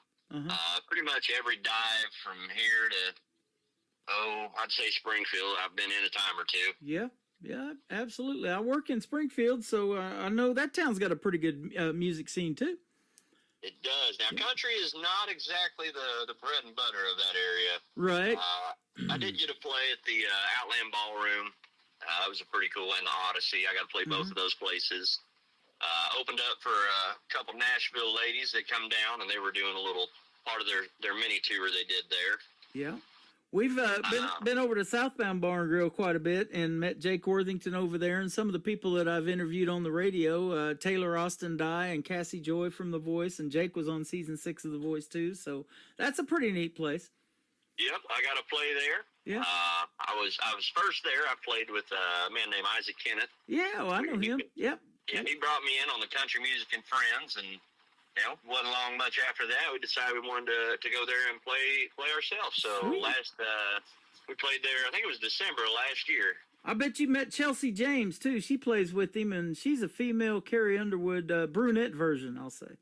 Pretty much every dive from here to I'd say Springfield. I've been in a time or two. Yeah. Yeah, absolutely. I work in Springfield, so I know that town's got a pretty good music scene too. It does. Now, country is not exactly the bread and butter of that area. Right. I did get to play at the Outland Ballroom. It was a pretty cool, and the Odyssey. I got to play both of those places. Opened up for a couple Nashville ladies that come down, and they were doing a little part of their mini tour they did there. Yeah. We've been over to Southbound Bar and Grill quite a bit and met Jake Worthington over there, and some of the people that I've interviewed on the radio, Taylor Austin Dye and Cassie Joy from The Voice, and Jake was on season 6 of The Voice too, so that's a pretty neat place. Yep, I got to play there. Yeah. I was first there. I played with a man named Isaac Kenneth. Yeah, well, I know him. Yep. Yeah, he brought me in on the Country Music and Friends, and wasn't long much after that, we decided we wanted to go there and play ourselves. So we played there, I think it was December last year. I bet you met Chelsea James, too. She plays with him, and she's a female Carrie Underwood brunette version, I'll say.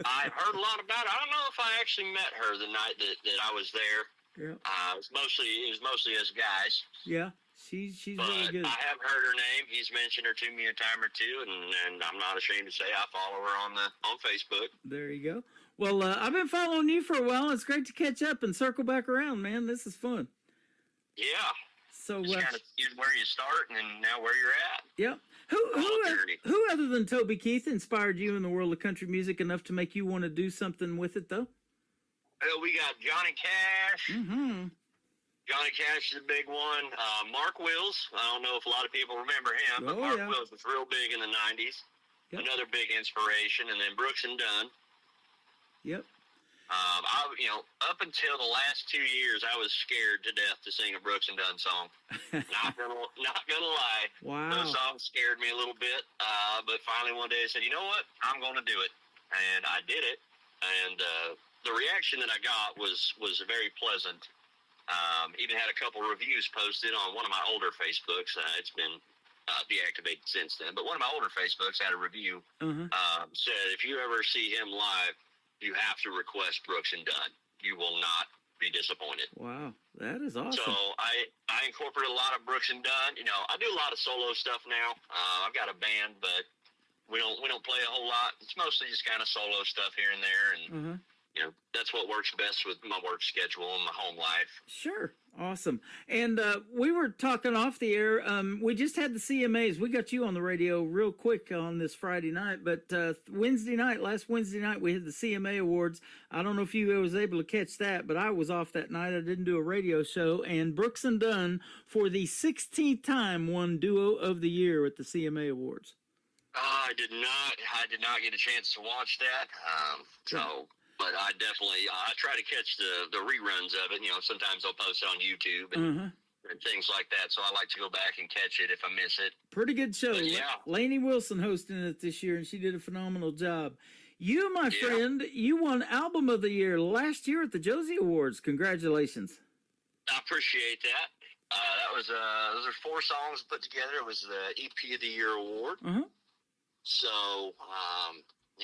I've heard a lot about it. I don't know if I actually met her the night that I was there. Yeah. It was mostly us guys. Yeah, she's but really good. I have heard her name. He's mentioned her to me a time or two, and I'm not ashamed to say I follow her on Facebook. There you go. Well, I've been following you for a while. It's great to catch up and circle back around, man. This is fun. Yeah. So just kind of where you start and now where you're at. Yep. Who other than Toby Keith inspired you in the world of country music enough to make you want to do something with it, though? Well, we got Johnny Cash. Mm-hmm. Johnny Cash is a big one. Mark Wills. I don't know if a lot of people remember him, but Mark Wills was real big in the 90s. Yep. Another big inspiration. And then Brooks and Dunn. Yep. Up until the last 2 years, I was scared to death to sing a Brooks and Dunn song. Not gonna lie. Wow. Those songs scared me a little bit. But finally one day I said, you know what? I'm going to do it. And I did it. And the reaction that I got was very pleasant. Even had a couple reviews posted on one of my older Facebooks. It's been deactivated since then. But one of my older Facebooks had a review. Said, if you ever see him live, you have to request Brooks and Dunn. You will not be disappointed. Wow, that is awesome. So I incorporate a lot of Brooks and Dunn. I do a lot of solo stuff now. I've got a band, but we don't play a whole lot. It's mostly just kind of solo stuff here and there, and that's what works best with my work schedule and my home life. Sure. Awesome. And we were talking off the air. We just had the CMAs. We got you on the radio real quick on this Friday night, but last Wednesday night, we had the CMA Awards. I don't know if you was able to catch that, but I was off that night. I didn't do a radio show. And Brooks and Dunn, for the 16th time, won Duo of the Year at the CMA Awards. I did not get a chance to watch that. But I try to catch the reruns of it. Sometimes I'll post it on YouTube and things like that. So I like to go back and catch it if I miss it. Pretty good show. But, yeah. Lainey Wilson hosting it this year, and she did a phenomenal job. You, my friend, you won Album of the Year last year at the Josie Awards. Congratulations. I appreciate that. Those are 4 songs put together. It was the EP of the Year award. So,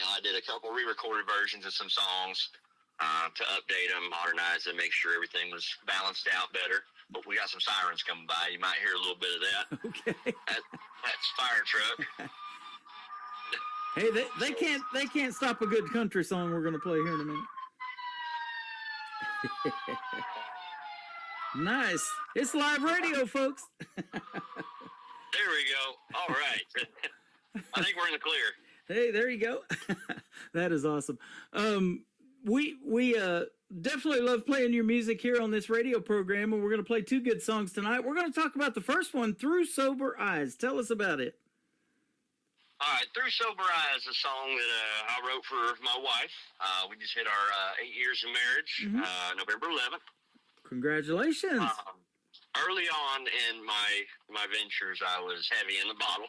I did a couple re-recorded versions of some songs to update them, modernize them, make sure everything was balanced out better. But we got some sirens coming by. You might hear a little bit of that. Okay. That's fire truck. Hey, they can't stop a good country song we're going to play here in a minute. Nice. It's live radio, folks. There we go. All right. I think we're in the clear. Hey, there you go. That is awesome. We definitely love playing your music here on this radio program, and we're going to play 2 good songs tonight. We're going to talk about the first one, Through Sober Eyes. Tell us about it. All right, Through Sober Eyes, a song that I wrote for my wife. We just hit our 8 years of marriage, November 11th. Congratulations. Early on in my ventures, I was heavy in the bottle.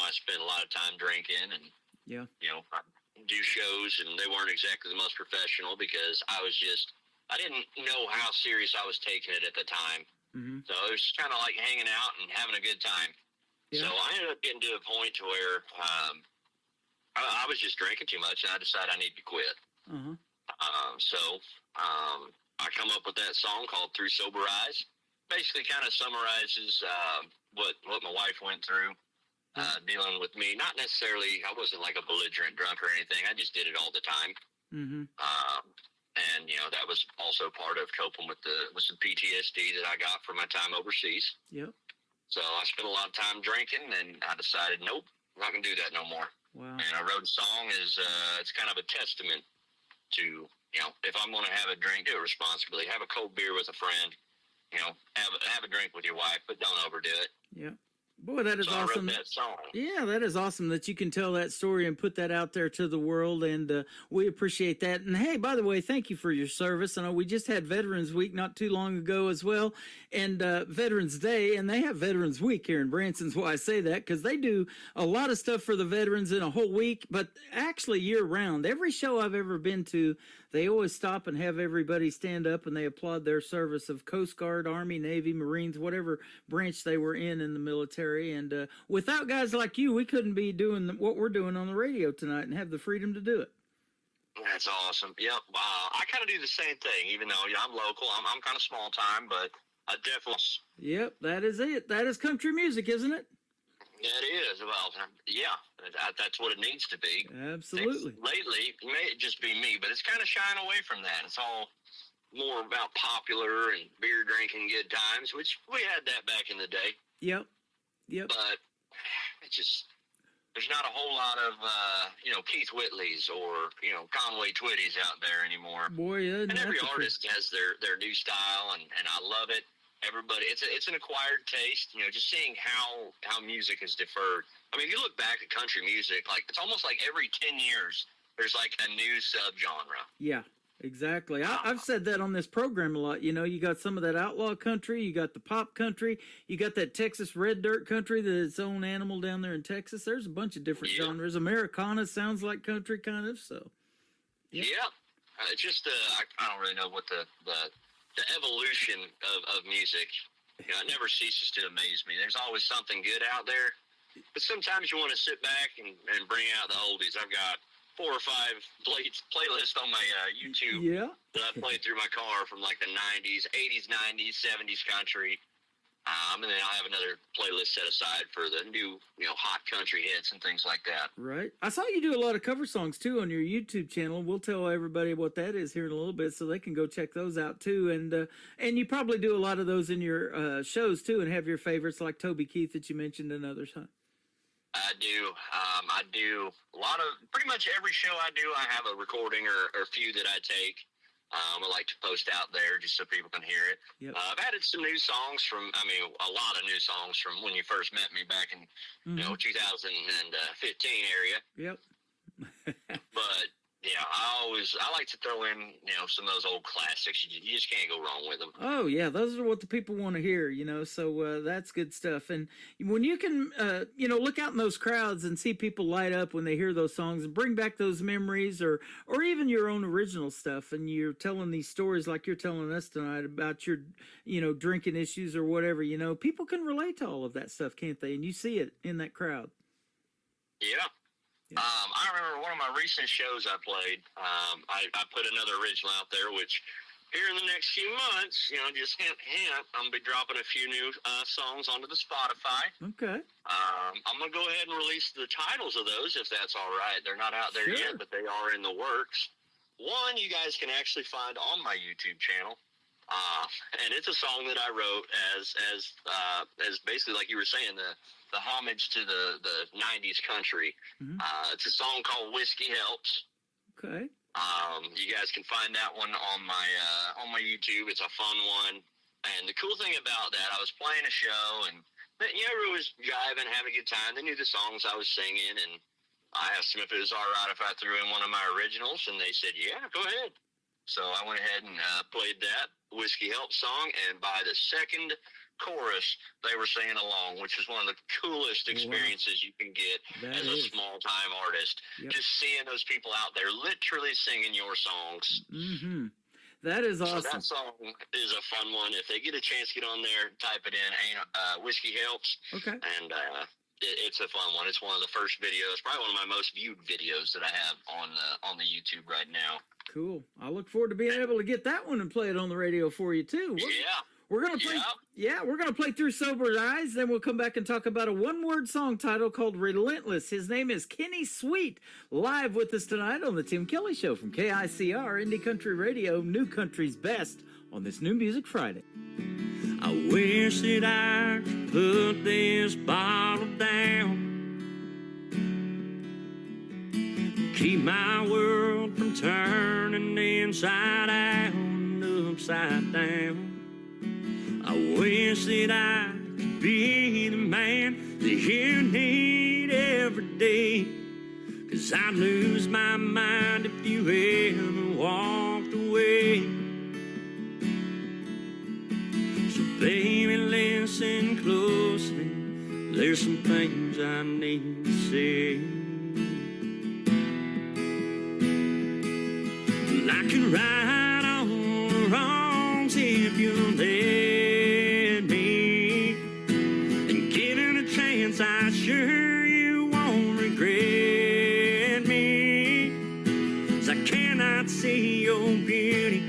I spent a lot of time drinking and, I do shows, and they weren't exactly the most professional because I didn't know how serious I was taking it at the time. So it was kind of like hanging out and having a good time. So I ended up getting to a point to where I was just drinking too much, and I decided I need to quit. I come up with that song called Through Sober Eyes. Basically kind of summarizes what my wife went through dealing with me. Not necessarily, I wasn't like a belligerent drunk or anything. I just did it all the time. And, that was also part of coping with some PTSD that I got from my time overseas. So I spent a lot of time drinking, and I decided, nope, I'm not going to do that no more. And I wrote a song it's kind of a testament to, if I'm going to have a drink, do it responsibly. Have a cold beer with a friend. Have a drink with your wife, but don't overdo it. Boy, that is so awesome. I wrote that song. Yeah, that is awesome that you can tell that story and put that out there to the world, and we appreciate that. And hey, by the way, thank you for your service. I know we just had Veterans Week not too long ago as well, and Veterans Day, and they have Veterans Week here in Branson's why I say that, because they do a lot of stuff for the veterans in a whole week, but actually year-round. Every show I've ever been to, they always stop and have everybody stand up and they applaud their service of Coast Guard, Army, Navy, Marines, whatever branch they were in the military. And without guys like you, we couldn't be doing what we're doing on the radio tonight and have the freedom to do it. That's awesome. Yep. I kind of do the same thing, even though I'm local. I'm kind of small time, but I definitely. Yep, that is it. That is country music, isn't it? It is. Well, yeah, that's what it needs to be. Absolutely. Lately, it may just be me, but it's kind of shying away from that. It's all more about popular and beer drinking good times, which we had that back in the day. Yep. But it just, there's not a whole lot of, Keith Whitley's or, Conway Twitty's out there anymore. Boy, yeah. And every artist has their new style, and I love it. Everybody, it's an acquired taste, just seeing how music is deferred. I mean, if you look back at country music, like it's almost like every 10 years, there's like a new subgenre. Yeah, exactly. I've said that on this program a lot. You got some of that outlaw country, you got the pop country, you got that Texas red dirt country that's its own animal down there in Texas. There's a bunch of different genres. Americana sounds like country kind of, so. Yeah. It's just, I don't really know what the evolution of music, it never ceases to amaze me. There's always something good out there, but sometimes you want to sit back and bring out the oldies. I've got 4 or 5 playlists on my YouTube that I played through my car from like the 90s, 80s, 90s, 70s country. And then I'll have another playlist set aside for the new, hot country hits and things like that. Right. I saw you do a lot of cover songs, too, on your YouTube channel. We'll tell everybody what that is here in a little bit so they can go check those out, too. And you probably do a lot of those in your shows, too, and have your favorites like Toby Keith that you mentioned and others, huh? I do. I do a lot of, pretty much every show I do, I have a recording or a few that I take. I like to post out there just so people can hear it. Yep. I've added some new songs a lot of new songs from when you first met me back in, 2015 area. Yep. But, yeah, I like to throw in, some of those old classics. You just can't go wrong with them. Oh, yeah, those are what the people want to hear, so that's good stuff. And when you can, look out in those crowds and see people light up when they hear those songs and bring back those memories or even your own original stuff, and you're telling these stories like you're telling us tonight about your, drinking issues or whatever, people can relate to all of that stuff, can't they? And you see it in that crowd. Yeah. I remember one of my recent shows I played, I put another original out there, which here in the next few months, just hint, I'm going to be dropping a few new songs onto the Spotify. Okay. I'm going to go ahead and release the titles of those if that's all right. They're not out there yet, but they are in the works. One you guys can actually find on my YouTube channel. And it's a song that I wrote as basically, like you were saying, the homage to the 90s country. Mm-hmm. It's a song called Whiskey Helps. Okay. You guys can find that one on my YouTube. It's a fun one. And the cool thing about that, I was playing a show, and everyone was jiving, having a good time. They knew the songs I was singing, and I asked them if it was all right if I threw in one of my originals, and they said, yeah, go ahead. So I went ahead and played that Whiskey Help song, and by the second chorus, they were singing along, which is one of the coolest experiences you can get as a small-time artist. Yep. Just seeing those people out there literally singing your songs. Mm-hmm. That is awesome. So that song is a fun one. If they get a chance, get on there, type it in, Whiskey Helps. Okay. And it's a fun one. It's one of the first videos, probably one of my most viewed videos that I have on the YouTube right now. Cool. I look forward to being able to get that one and play it on the radio for you too. We're gonna play. Yeah, we're gonna play Through Sober Eyes. Then we'll come back and talk about a one-word song title called "Relentless." His name is Kenny Sweet. Live with us tonight on the Tim Kelly Show from KICR Indie Country Radio, New Country's Best, on this New Music Friday. I wish that I could put this bottle down, keep my world from turning inside out and upside down. I wish that I could be the man that you need every day. 'Cause I'd lose my mind if you ever walked away. So baby, listen closely, there's some things I need to say. Well, I can right all the wrongs if you'll let me, and given a chance I sure you won't regret me. 'Cause I cannot see your beauty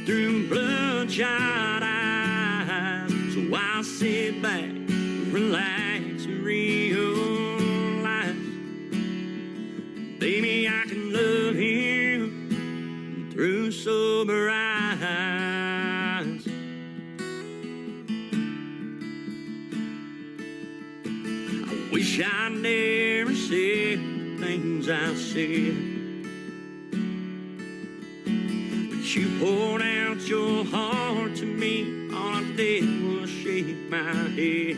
through bloodshot eyes. So I'll sit back, relax, and realize, baby, I can love you through sober eyes. I wish I never said the things I said, but you poured out your heart to me. All I did was shake my head.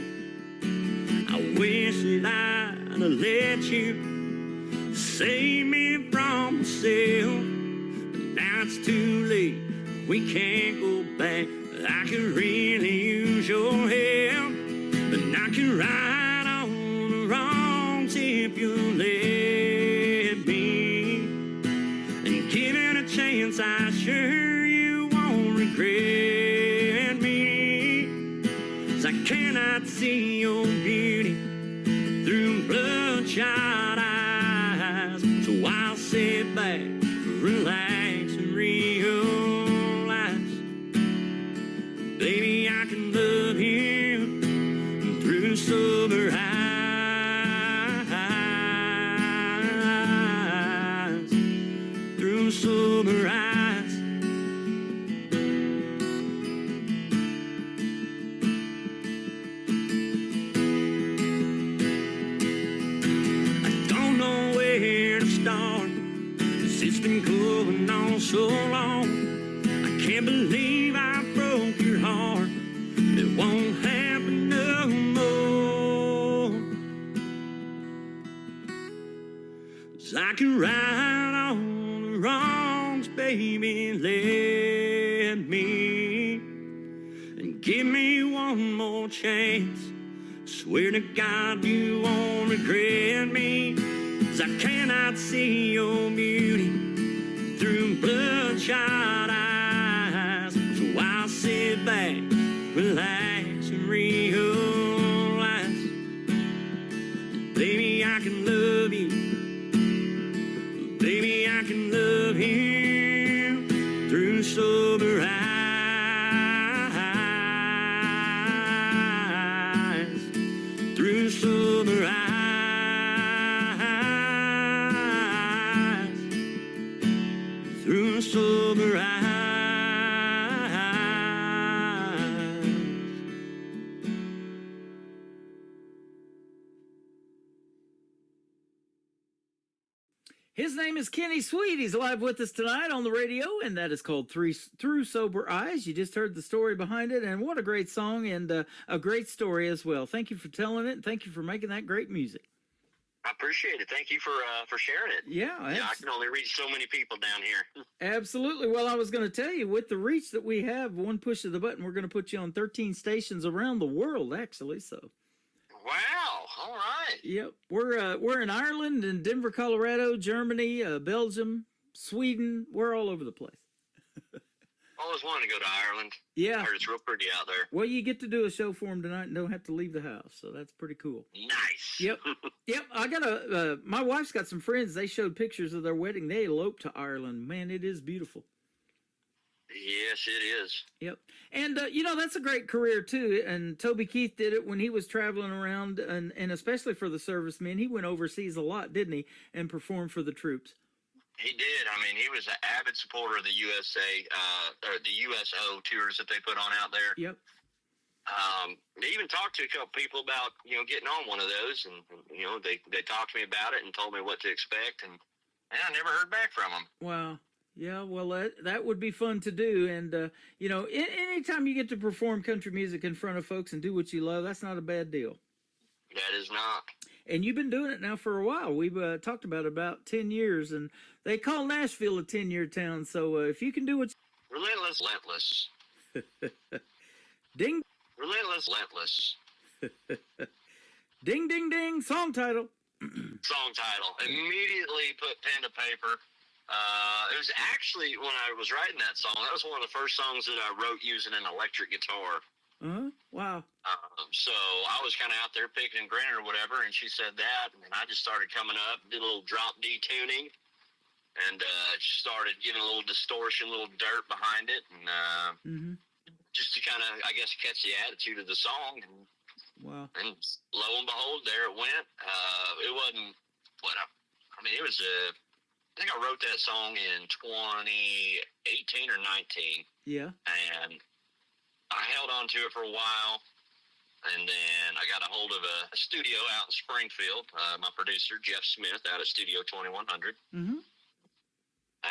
I wish that I'd have let you save me from myself, but now it's too late, we can't go back. I could really use your help, but I can right all the wrongs if you let me, and given a chance I sure you won't regret me. 'Cause I cannot see your beauty through bloodshot eyes. So I'll sit back, relax, and realize, baby, I can love you through sober eyes, through sober eyes. It's been going on so long, I can't believe I broke your heart. It won't happen no more. 'Cause I can right all the wrongs, baby, let me, and give me one more chance. Swear to God you won't regret me. 'Cause I cannot see your beauty through bloodshot eyes. So I'll sit back, relax, and realize, baby, I can love you. Baby, I can love you through sober eyes, through sober eyes. Through sober eyes. His name is Kenny Sweet. He's live with us tonight on the radio, and that is called Through Sober Eyes. You just heard the story behind it, and what a great song and a great story as well. Thank you for telling it, and thank you for making that great music. I appreciate it. Thank you for sharing it. Yeah, I can only reach so many people down here. Absolutely. Well, I was going to tell you, with the reach that we have, one push of the button, we're going to put you on 13 stations around the world, actually. So. Wow. All right. Yep. We're in Ireland and Denver, Colorado, Germany, Belgium, Sweden. We're all over the place. Always wanted to go to Ireland. Yeah. I heard it's real pretty out there. Well, you get to do a show for them tonight and don't have to leave the house, so that's pretty cool. Nice. Yep. Yep. I got my wife's got some friends. They showed pictures of their wedding. They eloped to Ireland. Man, it is beautiful. Yes, it is. Yep. And, that's a great career, too. And Toby Keith did it when he was traveling around, and especially for the servicemen. He went overseas a lot, didn't he, and performed for the troops. He did. I mean, he was an avid supporter of the USA, or the USO tours that they put on out there. Yep. They even talked to a couple people about, getting on one of those, and, they talked to me about it and told me what to expect, and I never heard back from them. Wow. Yeah, well, that would be fun to do. And, you know, anytime you get to perform country music in front of folks and do what you love, that's not a bad deal. That is not. And you've been doing it now for a while. We've talked about 10 years, and they call Nashville a 10-year town. So if you can do what... Relentless. Ding. Relentless. Ding, ding, ding. Song title. Song title. Immediately put pen to paper. It was actually, when I was writing that song, that was one of the first songs that I wrote using an electric guitar. Wow. So I was kind of out there picking and grinning or whatever, and she said that, and I just started coming up, did a little drop D tuning, and started getting a little distortion, a little dirt behind it, and just to kind of, I guess, catch the attitude of the song. And, wow. And lo and behold, there it went. It wasn't what I mean, it was I think I wrote that song in 2018 or 19. Yeah. And I held on to it for a while, and then I got a hold of a studio out in Springfield. My producer, Jeff Smith, out at Studio 2100. Mm-hmm.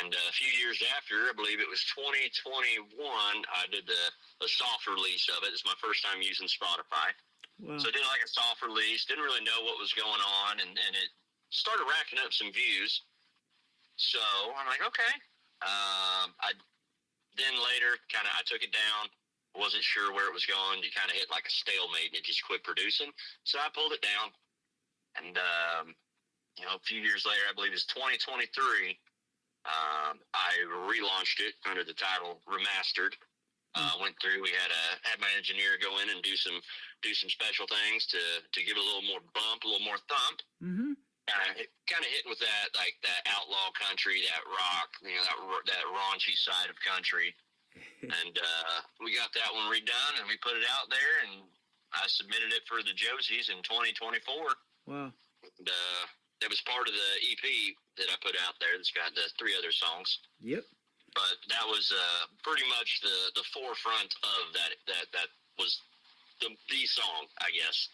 And a few years after, I believe it was 2021, I did a soft release of it. It's my first time using Spotify. Wow. So I did like a soft release, didn't really know what was going on, and it started racking up some views. So I'm like, okay. Then later, I took it down. Wasn't sure where it was going. You kind of hit like a stalemate, and it just quit producing. So I pulled it down. And, you know, a few years later, I believe it's 2023, I relaunched it under the title Remastered. Went through. We had my engineer go in and do some special things to give it a little more bump, a little more thump. Mm-hmm. Kind of hitting with that, like that outlaw country, that rock, you know, that raunchy side of country. And we got that one redone, and we put it out there, and I submitted it for the Josies in 2024. Wow. And that was part of the EP that I put out there. That's got the 3 other songs. Yep. But that was pretty much the forefront of that was the song, I guess.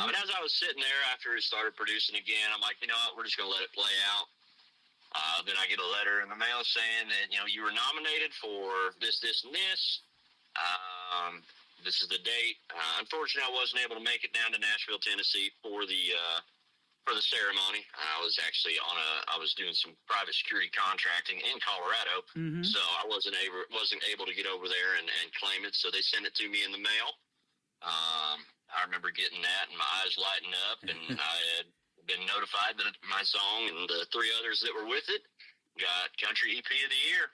But as I was sitting there after it started producing again, I'm like, you know what, we're just going to let it play out. Then I get a letter in the mail saying that, you know, you were nominated for this, and this. This is the date. Unfortunately, I wasn't able to make it down to Nashville, Tennessee for the ceremony. I was actually I was doing some private security contracting in Colorado, so I wasn't able to get over there and claim it. So they sent it to me in the mail. I remember getting that and my eyes lighting up, and I had been notified that my song and the 3 others that were with it got Country EP of the Year.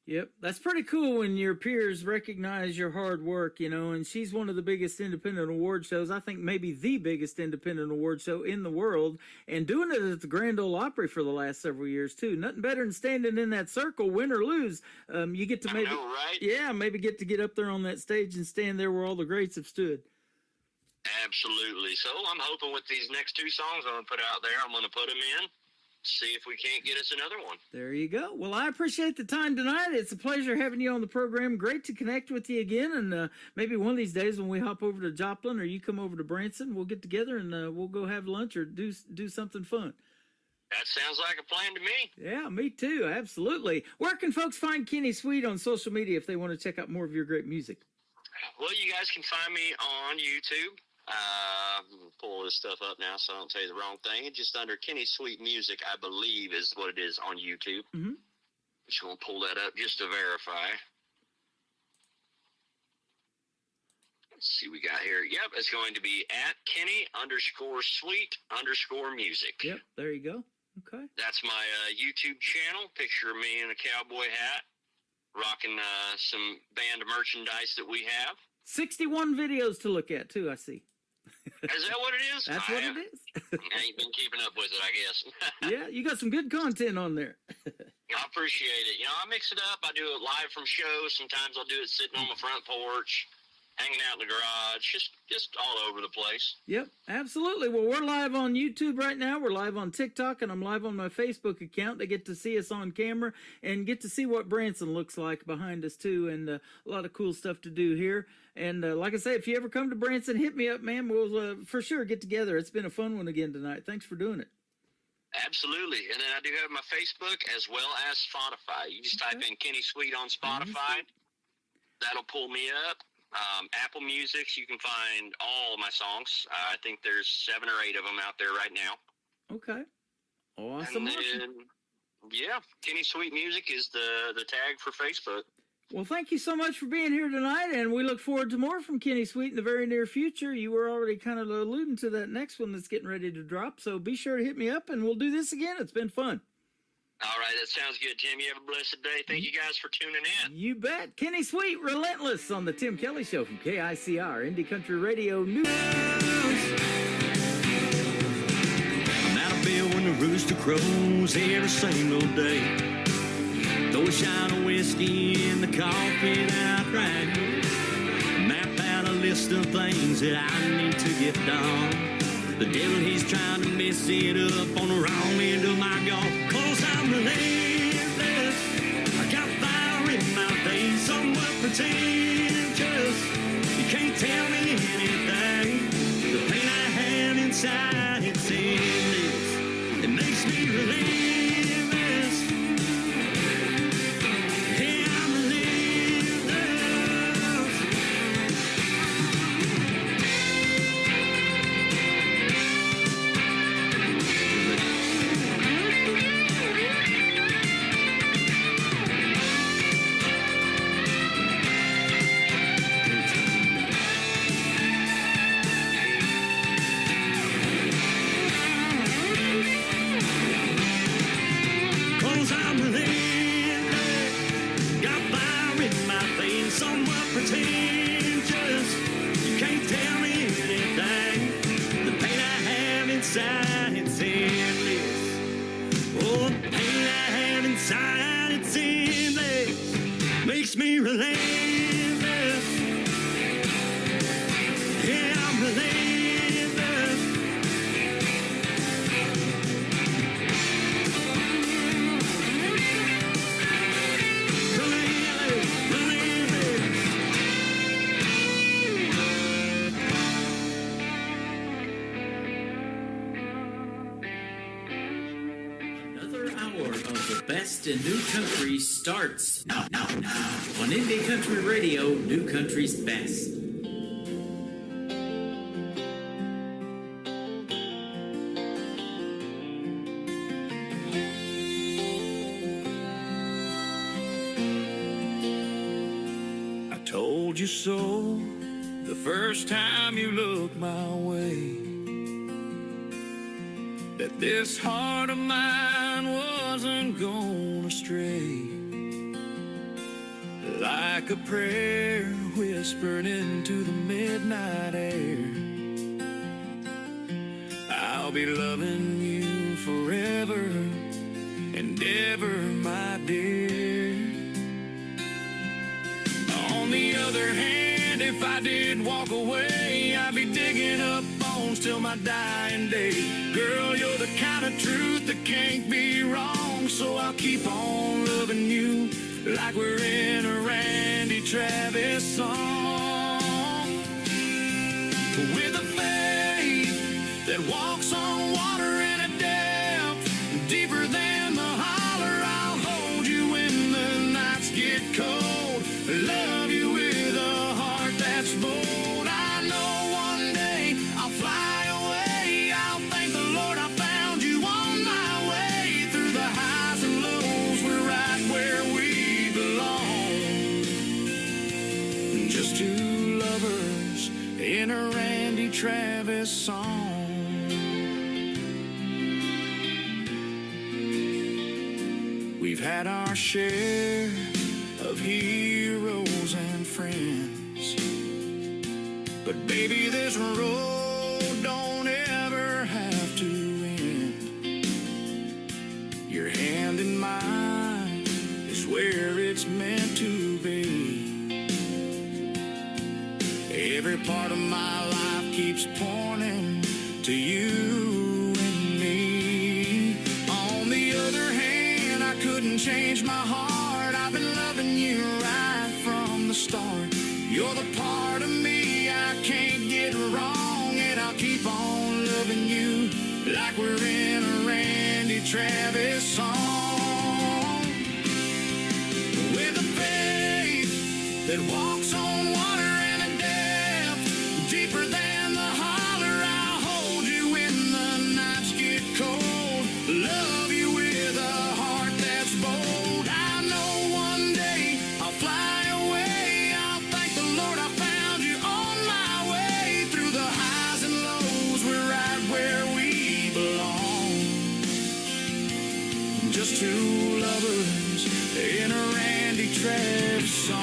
Yep, that's pretty cool when your peers recognize your hard work, you know, and she's one of the biggest independent award shows, I think maybe the biggest independent award show in the world, and doing it at the Grand Ole Opry for the last several years, too. Nothing better than standing in that circle, win or lose. You get to maybe, I know, right? Yeah, maybe get up there on that stage and stand there where all the greats have stood. Absolutely. So I'm hoping with these next 2 songs I'm going to put out there, I'm going to put them in, see if we can't get us another one. There you go. Well, I appreciate the time tonight. It's a pleasure having you on the program. Great to connect with you again. And maybe one of these days when we hop over to Joplin or you come over to Branson, we'll get together and we'll go have lunch or do something fun. That sounds like a plan to me. Yeah, me too. Absolutely. Where can folks find Kenny Sweet on social media if they want to check out more of your great music? Well, you guys can find me on YouTube. Pull this stuff up now so I don't tell you the wrong thing. It's just under Kenny Sweet Music, I believe, is what it is on YouTube. Mm-hmm. Just going to pull that up just to verify. Let's see what we got here. Yep, it's going to be at Kenny_Sweet_music. Yep, there you go. Okay. That's my YouTube channel. Picture of me in a cowboy hat, rocking some band merchandise that we have. 61 videos to look at, too, I see. Is that what it is? That's what it is. I ain't been keeping up with it, I guess. Yeah, you got some good content on there. I appreciate it. You know, I mix it up. I do it live from shows. Sometimes I'll do it sitting on my front porch, hanging out in the garage, just all over the place. Yep, absolutely. Well, we're live on YouTube right now. We're live on TikTok, and I'm live on my Facebook account. They get to see us on camera and get to see what Branson looks like behind us, too, and a lot of cool stuff to do here. And like I say, if you ever come to Branson, hit me up, man. We'll for sure get together. It's been a fun one again tonight. Thanks for doing it. Absolutely. And then I do have my Facebook as well as Spotify. You just type in Kenny Sweet on Spotify. That'll pull me up. Apple Music, you can find all my songs. I think there's 7 or 8 of them out there right now. Okay. Awesome. And then, yeah, Kenny Sweet Music is the tag for Facebook. Well, thank you so much for being here tonight, and we look forward to more from Kenny Sweet in the very near future. You were already kind of alluding to that next one that's getting ready to drop, so be sure to hit me up, and we'll do this again. It's been fun. All right, that sounds good, Tim. You have a blessed day. Thank you guys for tuning in. You bet. Kenny Sweet, Relentless on the Tim Kelly Show from KICR, Indie Country Radio News. I'm out of bed when the rooster crows every single day. Throw a shot of whiskey in the coffee that I drank. Map out a list of things that I need to get done. The devil, he's trying to mess it up on the wrong end of my golf. 'Cause I'm relentless. I got fire in my veins, somewhat pretentious. You can't tell me anything. The pain I have inside, it's endless. It makes me relentless. Me relentless. Yeah, I'm relentless. Another hour of the best in new country starts now. On Indie Country Radio, New Country's Best. I told you so the first time you looked my way, that this heart of mine wasn't gonna stray. Like a prayer whispered into the midnight air, I'll be loving you forever and ever, my dear. On the other hand, if I did walk away, I'd be digging up bones till my dying day. Girl, you're the kind of truth that can't be wrong, so I'll keep on loving you like we're in a Randy Travis song. With a faith that walks on water in a depth deeper than the holler, I'll hold you when the nights get cold. Love you with a heart that's bold. I know one day I'll fly away. I'll thank the Lord I found you on my way. Through the highs and lows, we're right where we belong. Just two lovers in a Randy Travis song. We've had our share of heroes and friends, but baby, this road don't ever have to end. Your hand in mine is where it's meant to be. Every part of my life keeps pointing to you and me. On the other hand, I couldn't change my heart. I've been loving you right from the start. You're the part of me I can't get wrong, and I'll keep on loving you like we're in a Randy Travis song with a faith that walks on water and a depth deeper than the holler. I'll hold you when the nights get cold, love you with a heart that's bold. I know one day I'll fly away. I'll thank the Lord I found you on my way. Through the highs and lows, we're right where we belong. Just two lovers in a Randy Travis song.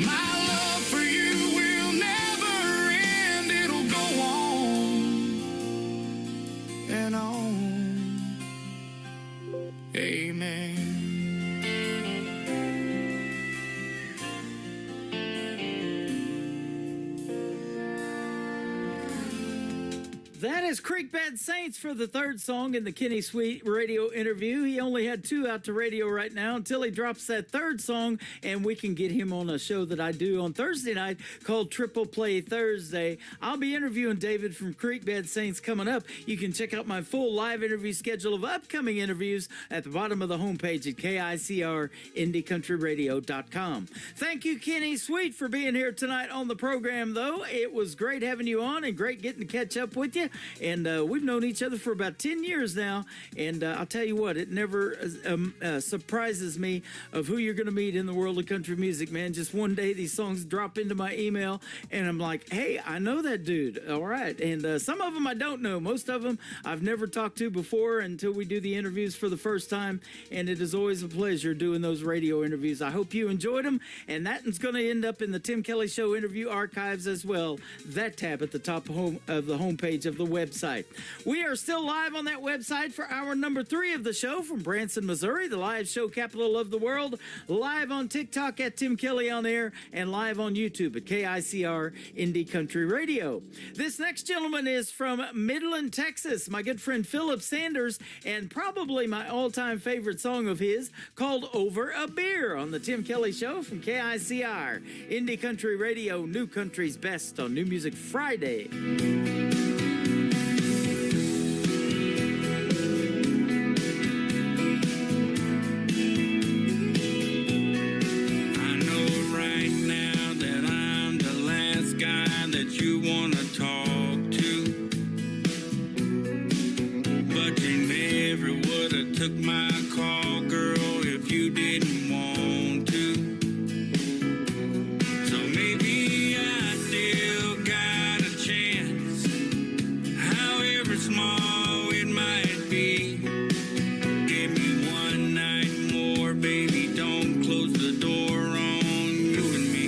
My love for you will never end. It'll go on and on. Amen. That is Creekbed Saints for the third song in the Kenny Sweet radio interview. He only had 2 out to radio right now until he drops that third song, and we can get him on a show that I do on Thursday night called Triple Play Thursday. I'll be interviewing David from Creekbed Saints coming up. You can check out my full live interview schedule of upcoming interviews at the bottom of the homepage at KICRIndieCountryRadio.com. Thank you, Kenny Sweet, for being here tonight on the program, though. It was great having you on and great getting to catch up with you. And we've known each other for about 10 years now. And I'll tell you what, it never surprises me of who you're going to meet in the world of country music, man. Just one day, these songs drop into my email, and I'm like, hey, I know that dude. All right. And some of them I don't know. Most of them I've never talked to before until we do the interviews for the first time. And it is always a pleasure doing those radio interviews. I hope you enjoyed them. And that is going to end up in the Tim Kelly Show interview archives as well. That tab at the top of the homepage of the website. We are still live on that website for hour number 3 of the show from Branson, Missouri, the live show capital of the world. Live on TikTok at Tim Kelly on Air, and live on YouTube at KICR Indie Country Radio. This next gentleman is from Midland, Texas, my good friend Philip Sanders, and probably my all-time favorite song of his called Over a Beer on the Tim Kelly Show from KICR Indie Country Radio, New Country's Best on New Music Friday. You want to talk to, but you never would have took my call, girl, if you didn't want to. So maybe I still got a chance, however small it might be. Give me one night more, baby, don't close the door on you and me.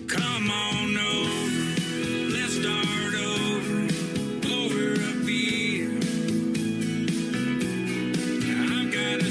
Come on over, let's start over a beer. I've got to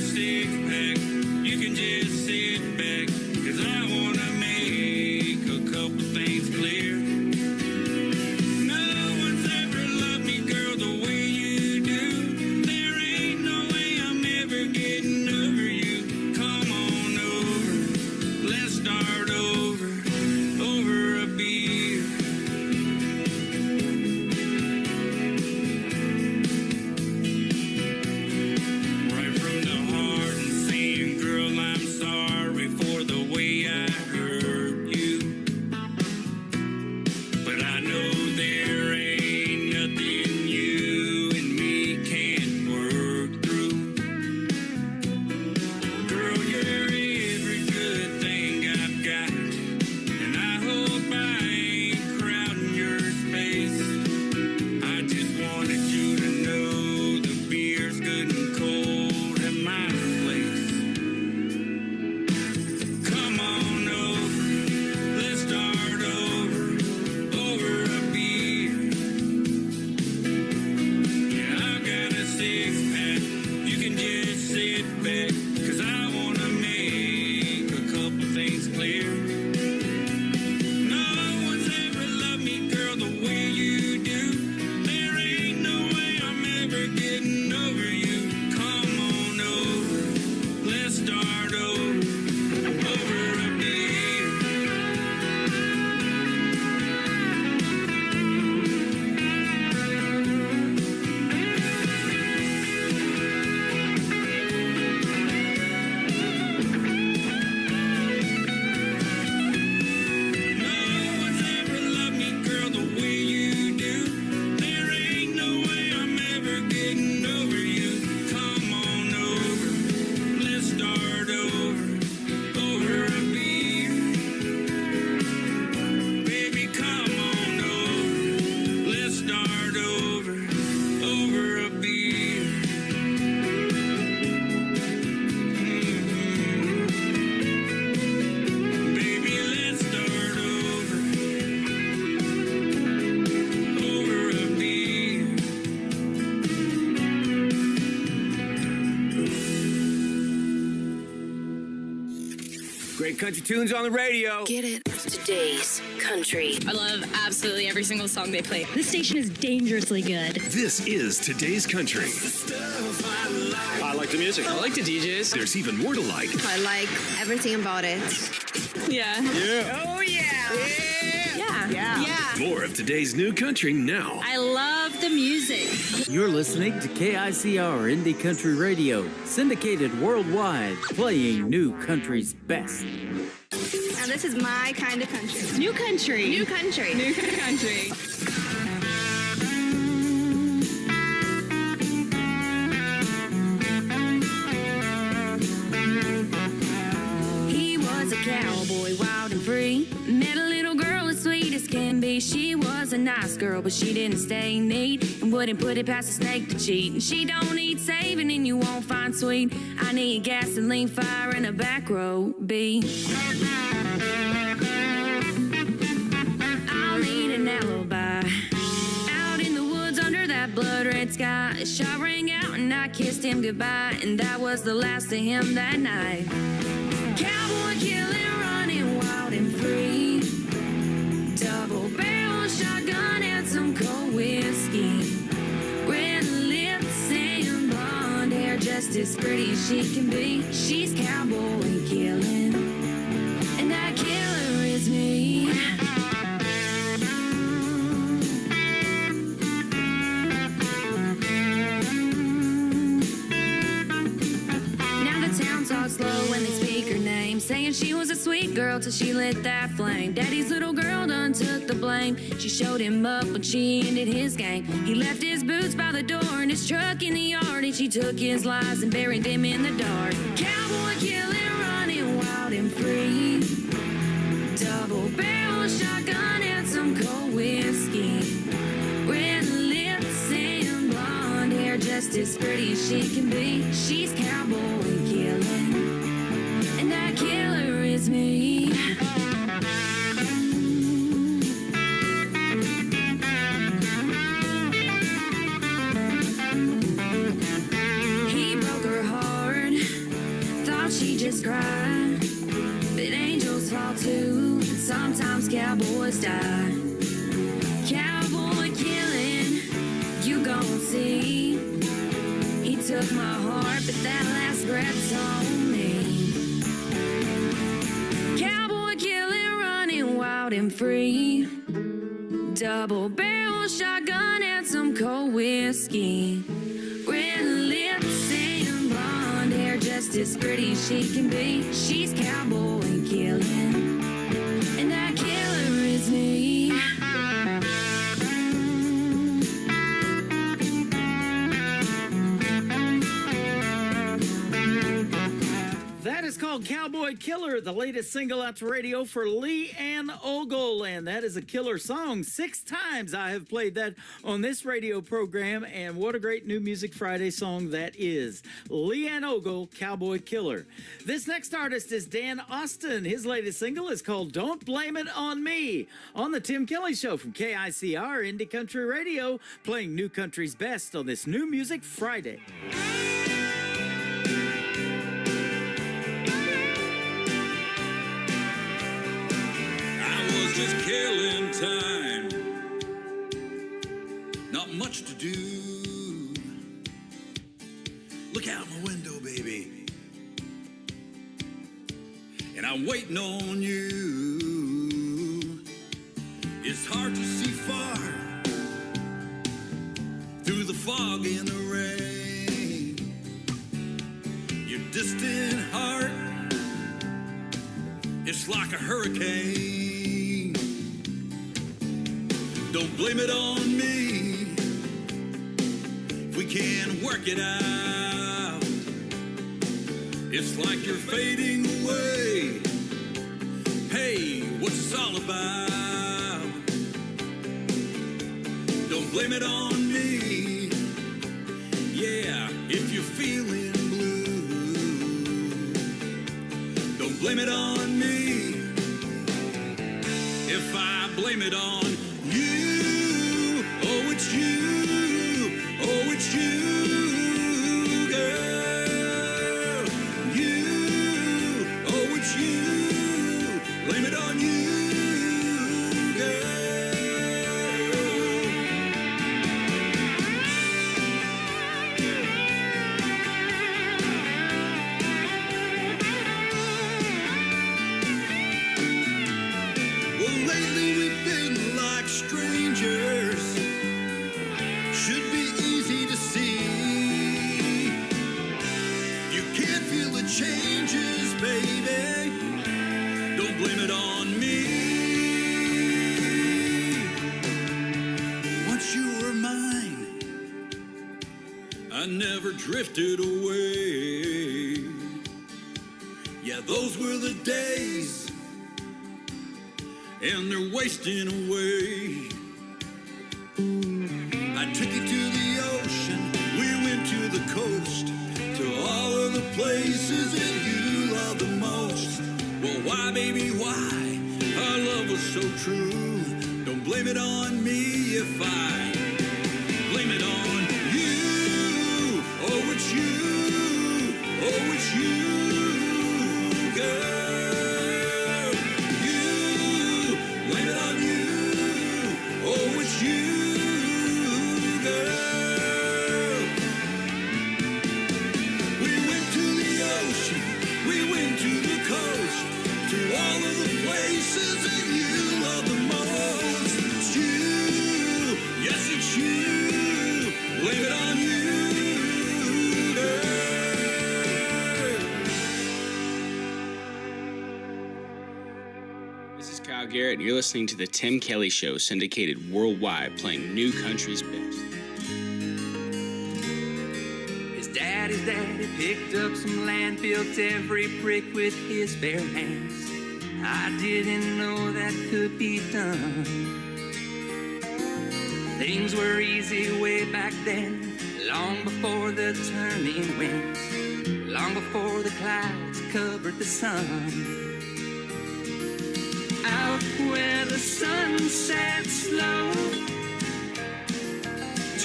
Great country tunes on the radio. Get it? Today's country. I love absolutely every single song they play. This station is dangerously good. This is today's country. I like the music. I like the DJs. There's even more to like. I like everything about it. Yeah. Yeah. Oh, yeah. Yeah. More of today's new country now. I love the music. You're listening to KICR Indie Country Radio, syndicated worldwide, playing new country's best. Now this is my kind of country. New country. New country. New country. He was a cowboy, wild and free. Met a little girl as sweet as can be. She was a nice girl, but she didn't stay neat and wouldn't put it past a snake to cheat. And she don't need saving, and you won't find sweet. I need gasoline, fire, and a back row B. I'll need an alibi. Out in the woods under that blood-red sky, a shot rang out and I kissed him goodbye, and that was the last of him that night. Cowboy killing, running wild and free. Double barrel shotgun and some cold whiskey. Red lips and blonde hair, just as pretty as she can be. She's cowboy killing, and that killer is me. Now the town talks slow when they speak her name, saying she was a sweet girl till she lit that flame. Daddy's little girl done took the blame. She showed him up when she ended his game. He left his boots by the door and his truck in the yard, and she took his lies and buried them in the dark. Cowboy killing, running wild and free. Double barrel shotgun and some cold whiskey. Red lips and blonde hair, just as pretty as she can be. She's cowboy killing, and that killer is me. He broke her heart, thought she just cried, but angels fall too, and sometimes cowboys die. Cowboy killing, you gon' see. He took my heart, but that last breath's on me. Cowboy killing, running wild and free. Double barrel shotgun and some cold whiskey. Red lips and blonde hair, just as pretty as she can be. She's cowboy killing, and that killer is me. That is called Cowboy Killer, the latest single out to radio for Lee Ann Ogle, and that is a killer song. 6 times I have played that on this radio program, and what a great New Music Friday song that is. Lee Ann Ogle, Cowboy Killer. This next artist is Dan Austin. His latest single is called Don't Blame It On Me, on the Tim Kelly Show from KICR Indie Country Radio, playing new country's best on this New Music Friday. Just killing time, not much to do. Look out my window, baby, and I'm waiting on you. It's hard to see far through the fog and the rain. Your distant heart, it's like a hurricane. Don't blame it on me if we can't work it out. It's like you're fading away. Hey, what's this all about? Don't blame it on me. Yeah, if you're feeling blue, don't blame it on me. If I blame it on you, oh, it's you, oh, it's you, girl, you, oh, it's you. changes, baby. Don't blame it on me. Once you were mine, I never drifted away. Yeah, those were the days, and they're wasting away. I took you to the ocean, we went to the coast, to all of the places that you love the most. Well, why, baby, why? Our love was so true. Don't blame it on me if I blame it on you. Oh, it's you. Oh, it's you, girl. You. Blame it on you. Oh, it's you, girl. We went to the ocean. We went to the coast. To all of the places that you love the most. It's you, yes, it's you. Blame it on you, girl. This is Kyle Garrett, and you're listening to The Tim Kelly Show, syndicated worldwide, playing new country's best. His daddy picked up some land, built every brick with his bare hands. I didn't know that could be done. Things were easy way back then, long before the turning winds, long before the clouds covered the sun. Out where the sun sets slow,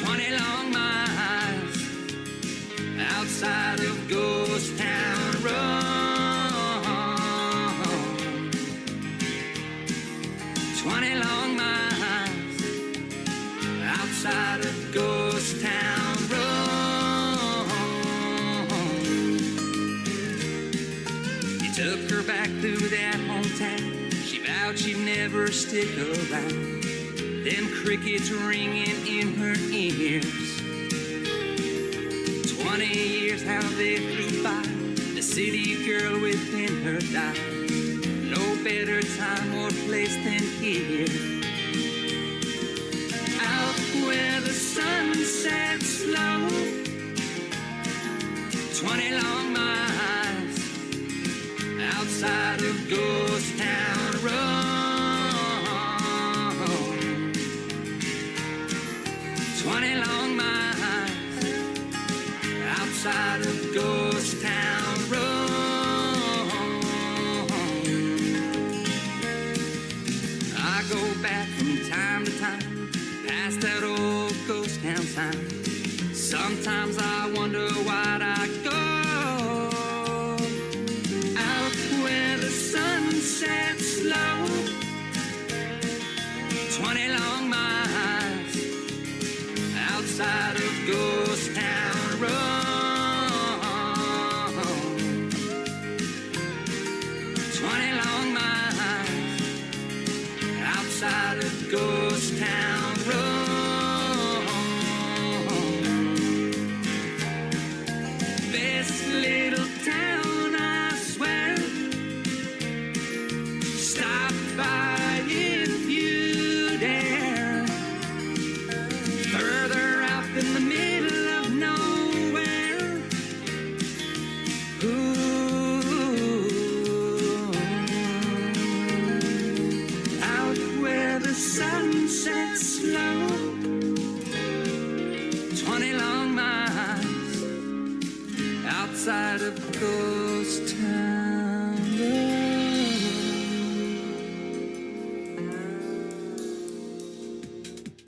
20 long miles outside of Ghost Town Road. 20 long miles outside of Ghost Town Road. He took her back through that hometown. She vowed she'd never stick around. Them crickets ringing in her ears. 20 years how they flew by. The city girl within her died. No better time or place than here. Out where the sun sets slow, 20 long miles outside of Ghost Town Road. 20 long miles outside of Ghost Town Road. I go back from time to time, past that old ghost town sign. Sometimes I wonder why'd I go out where the sun sets slow. 20 long miles outside of Ghost Town Road. 20 long miles outside of Ghost Town Road. This little town, I swear. Stop by if you dare. Further out in the middle of nowhere. Ooh. Out where the sun sets slow. 20 long miles outside of Ghost Town Road.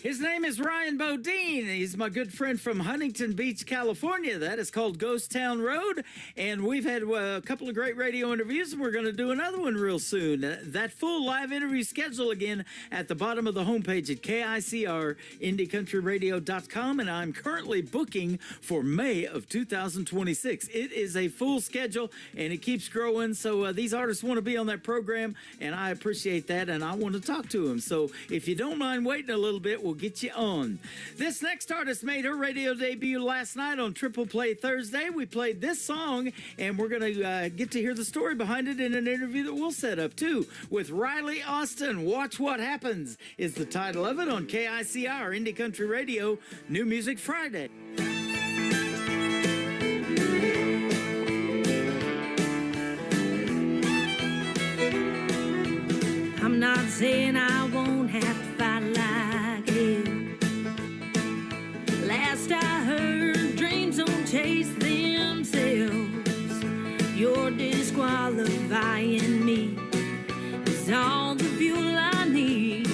His name is Ryan Bodine. He's my good friend from Huntington Beach, California. That is called Ghost Town Road. And we've had a couple of great radio interviews, and we're going to do another one real soon. That full live interview schedule again at the bottom of the homepage at KICR-IndieCountryRadio.com. And I'm currently booking for May of 2026. It is a full schedule, and it keeps growing. So these artists want to be on that program, and I appreciate that, and I want to talk to them. So if you don't mind waiting a little bit, we'll get you on. This next artist made her radio debut last night on Triple Play Thursday. We played this song, and we're going to get to hear the story behind it in an interview that we'll set up, too, with Riley Austin. Watch What Happens is the title of it on KICR, Indie Country Radio, New Music Friday. I'm not saying I won't have to fight like hell. Last I heard, dreams don't chase themselves. You're disqualifying me. It's all the fuel I need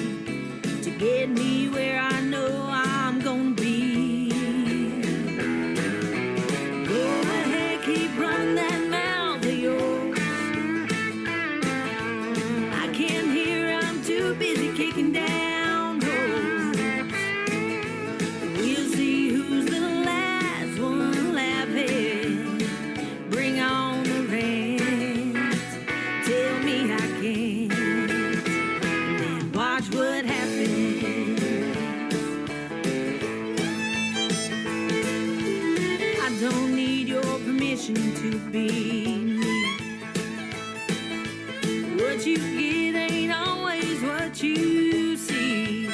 to get me where I know I'm gonna be. Go ahead, keep running that mouth of yours. I can't hear, I'm too busy kicking down doors. We'll see who's the last one laughing. Bring on the rant. Tell me I can't. And then watch what happens. I don't need your permission to be me. What you get ain't always what you see.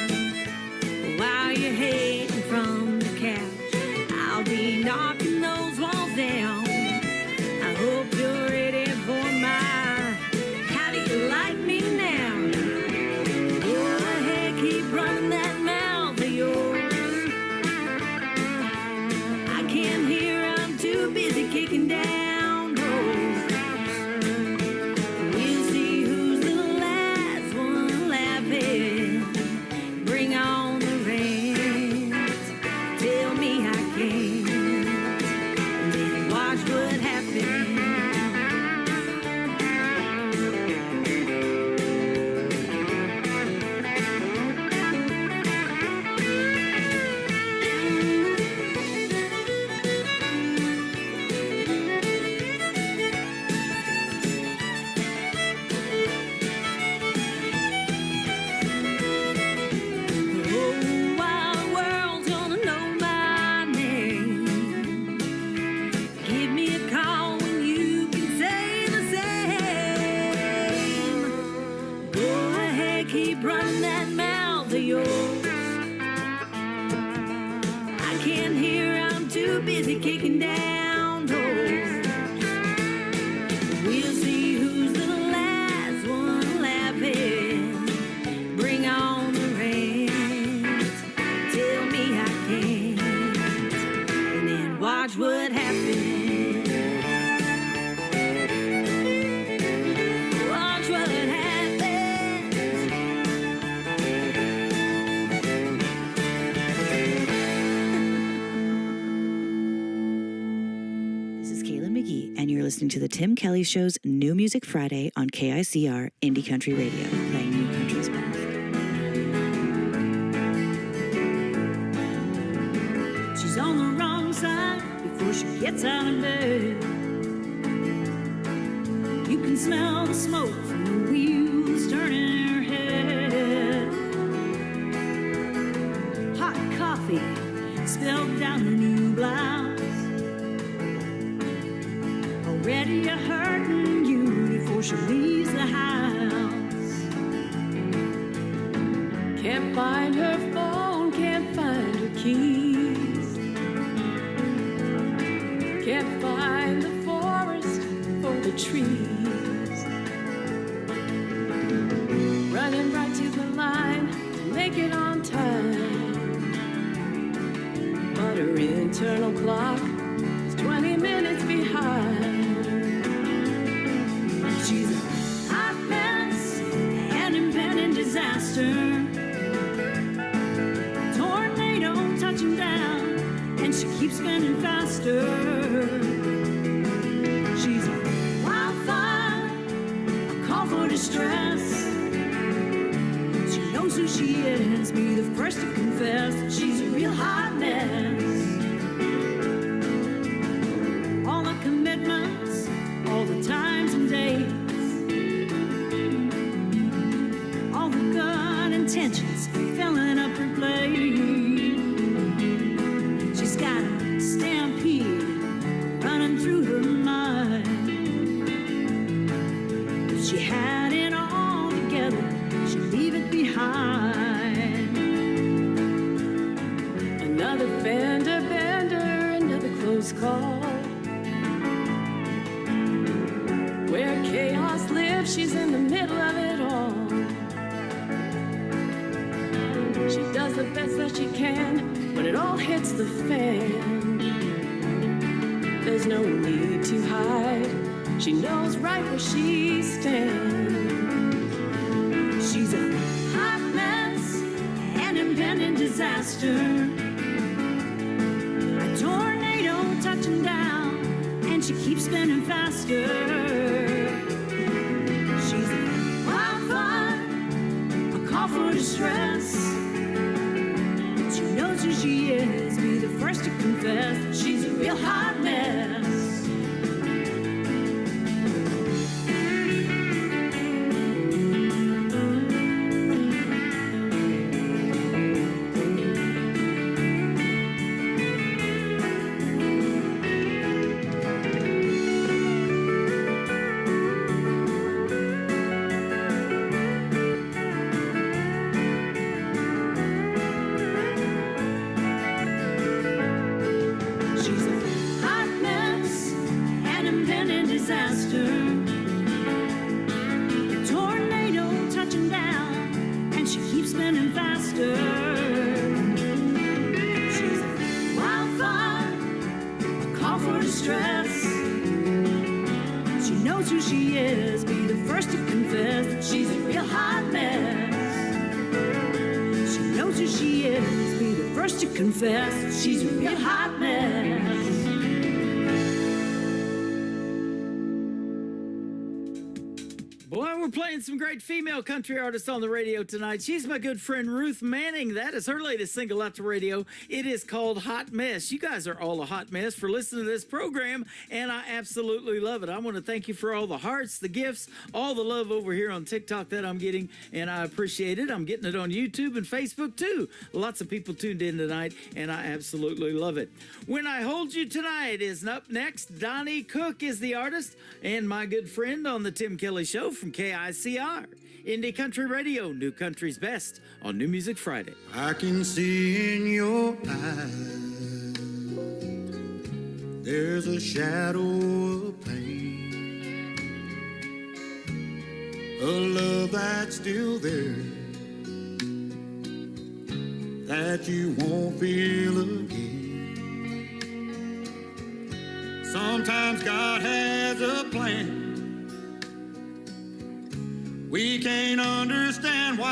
While you're hating from the couch, I'll be knocking those walls down. I hope you're ready for my how do you like me now? Go ahead, keep running that mouth of yours. I can't hear, I'm too busy kicking down doors. We'll see who's the last one laughing. Bring on the rant. Tell me I can't. And then watch what happens. The whole wide world's gonna know my name. Give me a call when you can say the same. Go ahead, keep running that mouth of yours. I can't hear, I'm too busy kicking down doors. We'll see who's the last one laughing. Bring on the rant. Tell me I can't. And then watch what happens. Watch what happens. This is Kayla McGee, and you're listening to the Tim Kelly Show's New Music Friday on KICR Indie Country Radio, playing new country's best. She's on the wrong side before she gets out of bed. You can smell the smoke from the wheels turning in her head. Hot coffee spilled down her new blouse. Already a hurting you before she leaves the house. Can't find her phone, can't find her keys. Can't find the forest for the trees. Running right to the line to make it on time. But her internal clock is 20 minutes behind. She's a hot mess, an impending disaster. Tornado touching down, and she keeps spinning faster. She's a wildfire, a call for distress. She knows who she is, be the first to confess. She's a real hot mess. All the commitments, all the times and days, all the good intentions filling up her plate. if she's in the middle of it all. She does the best that she can when it all hits the fan. There's no need to hide. She knows right where she stands. She's a hot mess, an impending disaster. A tornado touching down, and she keeps spinning faster. She's a wildfire, a call for distress. She knows who she is, be the first to confess that she's a real hot mess. Confess she's a real hot mess. Boy, we're playing some great female country artists on the radio tonight. She's my good friend Ruth Manning. That is her latest single out to radio. It is called Hot Mess. You guys are all a hot mess for listening to this program, and I absolutely love it. I want to thank you for all the hearts, the gifts, all the love over here on TikTok that I'm getting, and I appreciate it. I'm getting it on YouTube and Facebook too. Lots of people tuned in tonight, and I absolutely love it. When I Hold You Tonight is up next. Donnie Cook is the artist, and my good friend on the Tim Kelly Show from KICR, Indie Country Radio, New Country's Best on New Music Friday. I can see in your eyes there's a shadow of pain, a love that's still there that you won't feel again. Sometimes God has a plan. We can't understand why.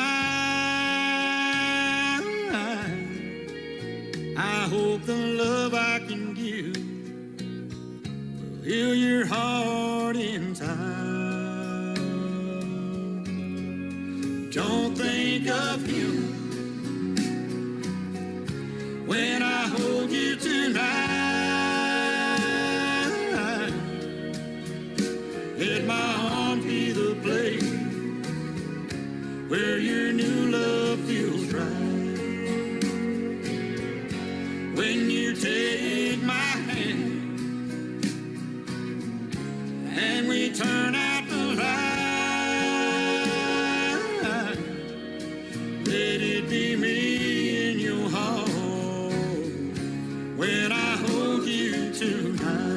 I hope the love I can give will heal your heart in time. Don't think of him when I hold you tonight. Let my arms be the place where your new love feels right. When you take my hand and we turn out the light, let it be me in your heart when I hold you tonight.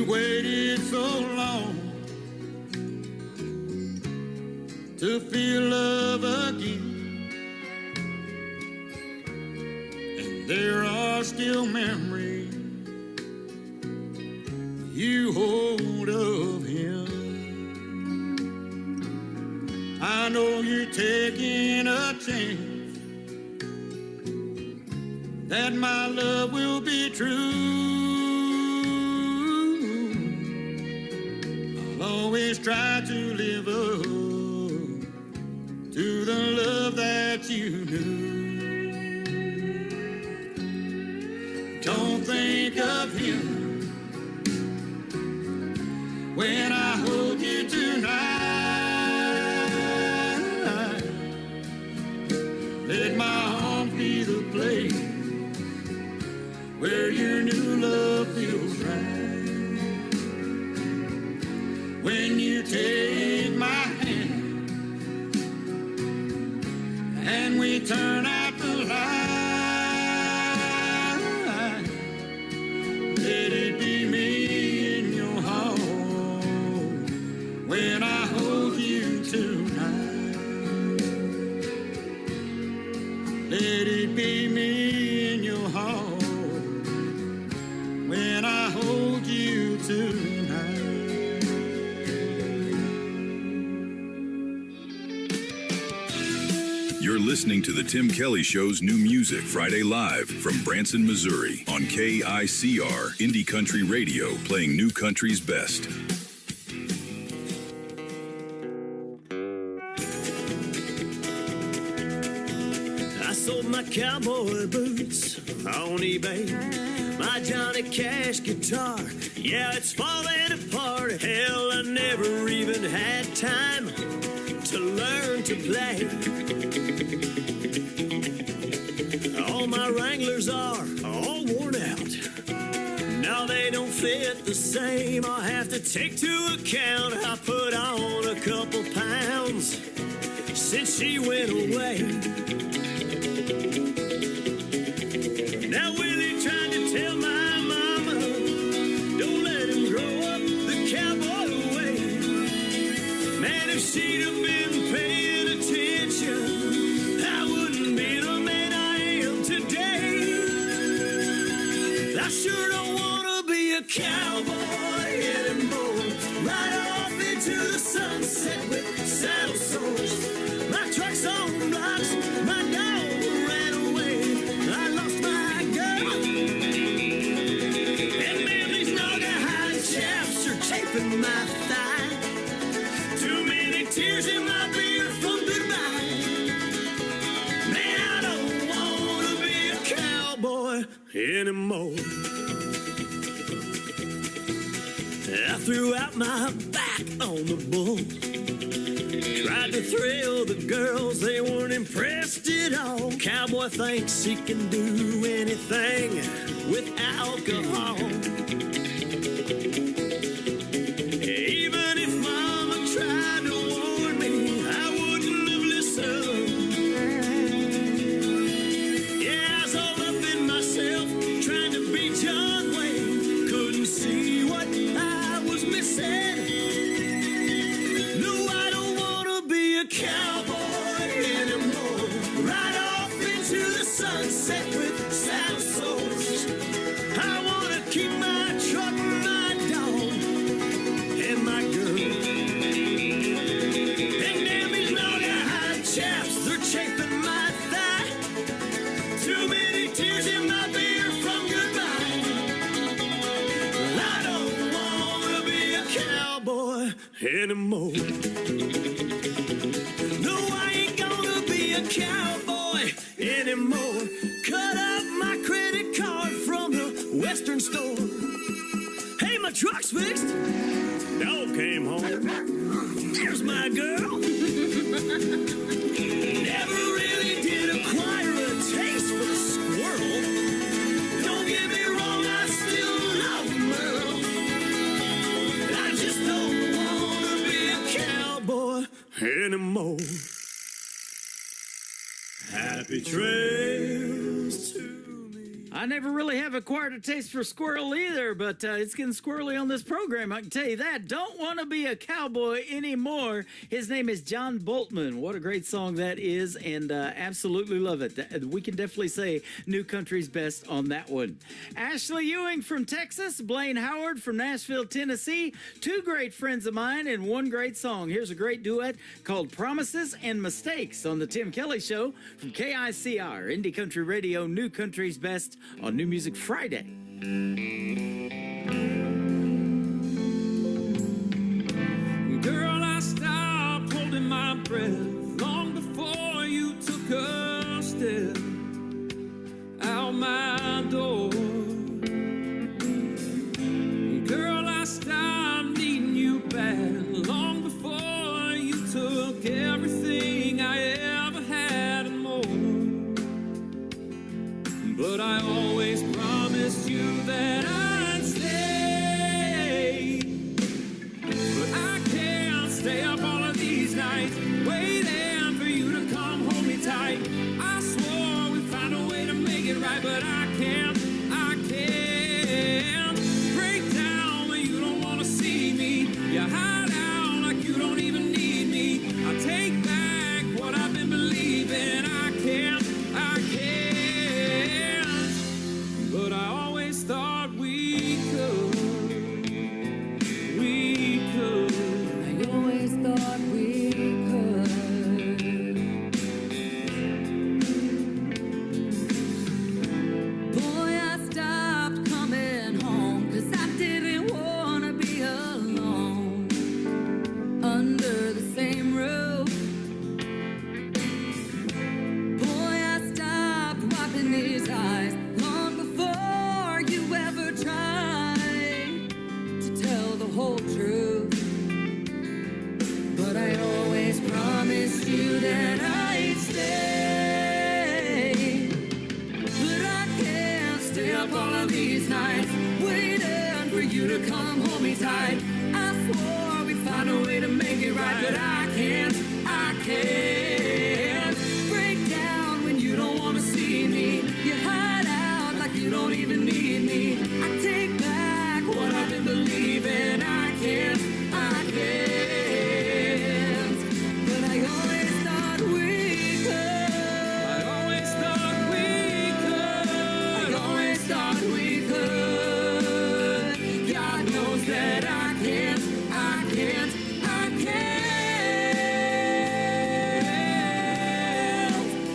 Waited so long to feel love again, and there are still memories you hold of him. I know you're taking a chance that my love will be true. Always try to live up to the love that you knew. Don't think of him when I hold you tonight. Let my arms be the place where your new love feels right. When you take my hand you turn out the light, let it be me in your home when I hold you tonight. Let it be me in your home when I hold you tonight. You're listening to The Tim Kelly Show's New Music Friday live from Branson, Missouri on KICR Indie Country Radio, playing new country's best. I sold my cowboy boots on eBay, my Johnny Cash guitar, yeah, it's falling apart. Hell, I never even had time to learn to play. All my Wranglers are all worn out. Now they don't fit the same. I'll have to take to account I put on a couple pounds since she went away. Now Willie tried to tell my mama, don't let him grow up the cowboy way. Man, if she'd have been paying attention, I wouldn't be the man I am today. I sure don't want to be a cowboy anymore. Right off into the sunset with saddle sores. My truck's on blocks, my dog ran away. I lost my girl. And man, these naughty-hide chaps are chafing my thigh. Too many tears in my beer from goodbye. Man, I don't want to be a cowboy anymore. I threw out my back on the bull. Tried to thrill the girls, they weren't impressed at all. Cowboy thinks he can do anything with alcohol. Even if mama tried to warn me, I wouldn't have listened. Yeah, I was all up in myself, trying to be John Wayne. Couldn't see what I was missing. No, I don't want to be a cowboy anymore. Right off into the sunset with saddle sores. I want to keep my truck, my dog, and my girl. And damn these naughty-hide chaps, they're chafing my thigh. Too many tears in my beer from goodbye. I don't want to be a cowboy anymore. No, I ain't gonna be a cowboy anymore. Cut up my credit card from the Western store. Hey, my truck's fixed. Dog came home. Here's my girl. Never really did acquire a taste for the squirrel. Don't get me wrong, I still love Merle. I just don't want to be a cowboy anymore. Happy trails to I never really have acquired a taste for squirrel either, but it's getting squirrely on this program, I can tell you that. Don't want to be a cowboy anymore. His name is John Boltman. What a great song that is, and absolutely love it. We can definitely say new country's best on that one. Ashley Ewing from Texas, Blaine Howard from Nashville, Tennessee. Two great friends of mine and one great song. Here's a great duet called Promises and Mistakes on the Tim Kelly Show from KICR, Indie Country Radio, new country's best on New Music Friday. Girl, I stopped holding my breath long before you took a step out my door. Girl, I stopped needing you back long before you took everything I ever had and more. But I always promised you that I'd stay. But I can't stay up all of these nights waiting. You hide out like you don't even need me. I take back what I've been believing. I can't, but I always thought we could. We could. I always thought we could. Boy, I stopped coming home 'cause I didn't wanna be alone under the same roof. Boy, I stopped wiping these eyes long before you ever tried to tell the whole truth. But I always promised you that I'd stay. But I can't stay up all of these nights waiting for you to come hold me tight. I swore we'd find a way to make it right, but I can't break down when you don't want to see me. You hide out like you don't even need me. I take back what I've been believing. I can't, but I always thought we could. I always thought we could. I always thought we could. God knows that I can't.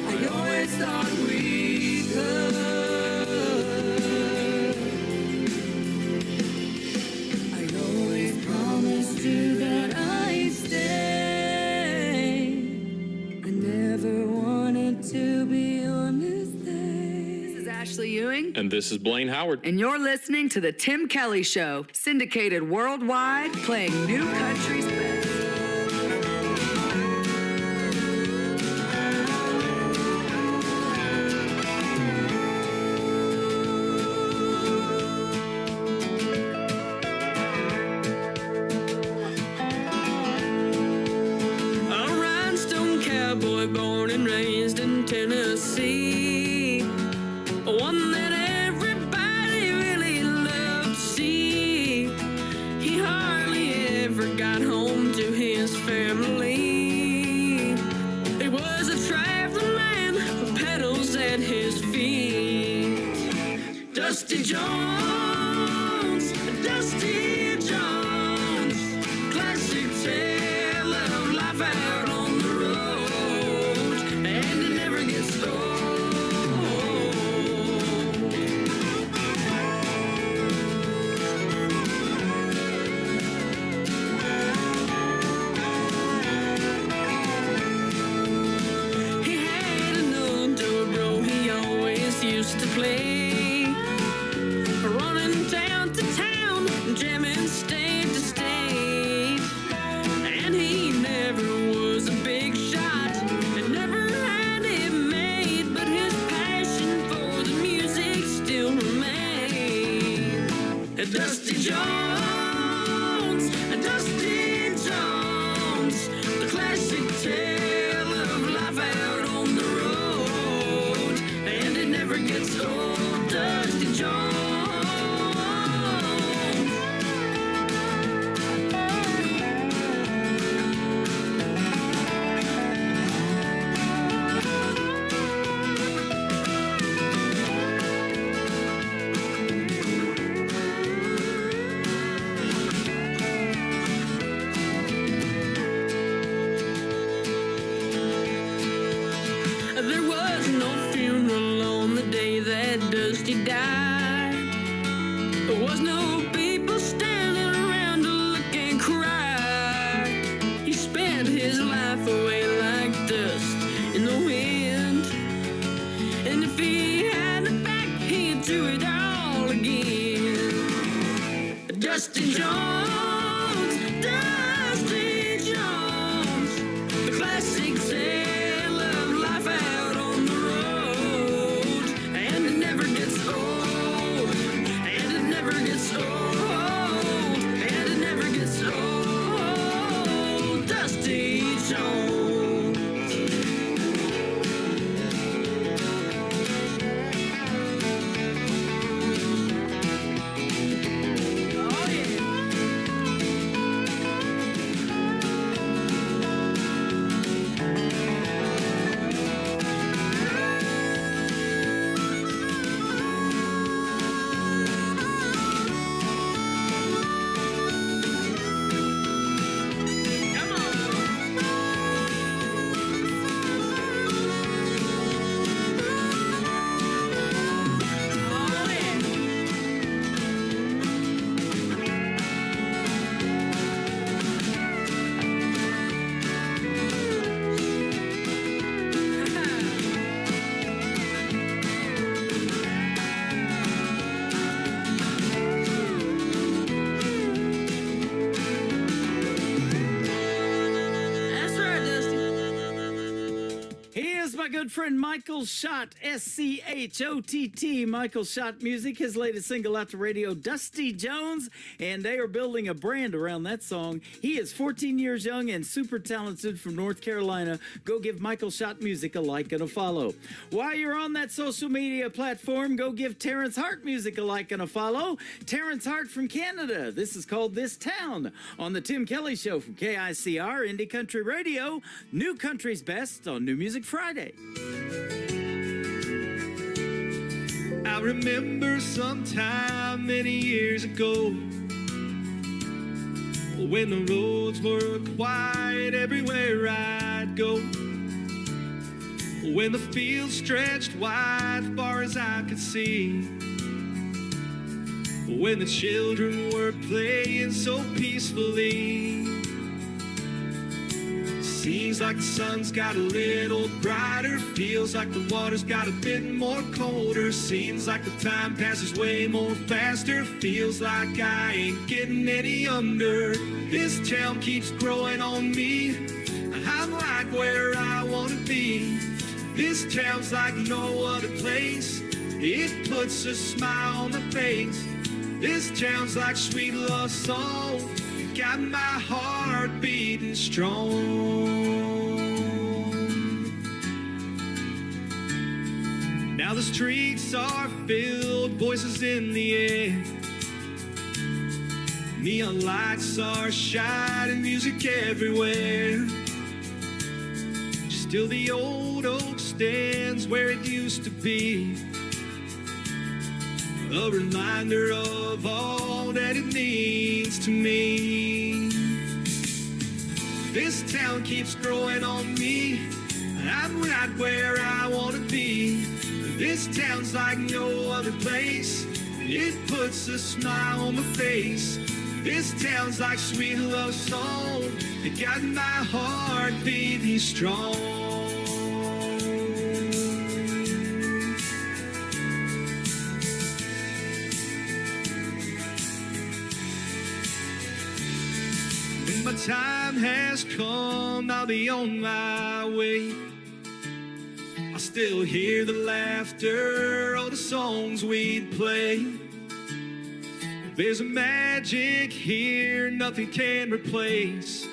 I always thought we could. I always promised you that I'd stay. I never wanted to be on this day. This is Ashley Ewing. And this is Blaine Howard. And you're listening to The Tim Kelly Show, syndicated worldwide, playing new country's best. A rhinestone cowboy born and raised in Tennessee. One that everybody really loved to see. He hardly ever got home to his family. He was a traveling man with pedals at his feet. Dusty Jones, Dusty Jones, classic tale of life out on the road, and it never gets old. He had an old dobro he always used to play, running town to town, jamming state to state. And he never was a big shot, and never had it made, but his passion for the music still remained. Dusty Jones, Dusty Jones, the classic tale of life out on the road, and it never gets old. Dusty Jones. There was no funeral on the day that Dusty died. There was no people standing around to look and cry. He spent his life away like dust in the wind, and if he had it back, he'd do it all again. Dusty Jones, Dusty Jones, the classic tale of life out on the road, and it never gets old. my good friend Michael Schott, S-C-H-O-T-T. Michael Schott Music, his latest single out to radio, Dusty Jones, and they are building a brand around that song. He is 14 years young and super talented from North Carolina. Go give Michael Schott Music a like and a follow. While you're on that social media platform, go give Terrence Hart Music a like and a follow. Terrence Hart from Canada. This is called This Town on the Tim Kelly Show from KICR, Indie Country Radio, New Country's Best on New Music Friday. I remember sometime many years ago when the roads were quiet everywhere I'd go, when the fields stretched wide far as I could see, when the children were playing so peacefully. Seems like the sun's got a little brighter, feels like the water's got a bit more colder, seems like the time passes way more faster, feels like I ain't getting any younger. This town keeps growing on me, I'm like where I wanna be. This town's like no other place, it puts a smile on my face. This town's like sweet love song, got my heart beating strong. Now the streets are filled, voices in the air, neon lights are shining, music everywhere. Still the old oak stands where it used to be, a reminder of all that it means to me. This town keeps growing on me, I'm right where I wanna be. This town's like no other place, it puts a smile on my face. This town's like sweet love song, it got my heart beating strong. My time has come, I'll be on my way. I still hear the laughter of the songs we'd play. There's a magic here nothing can replace.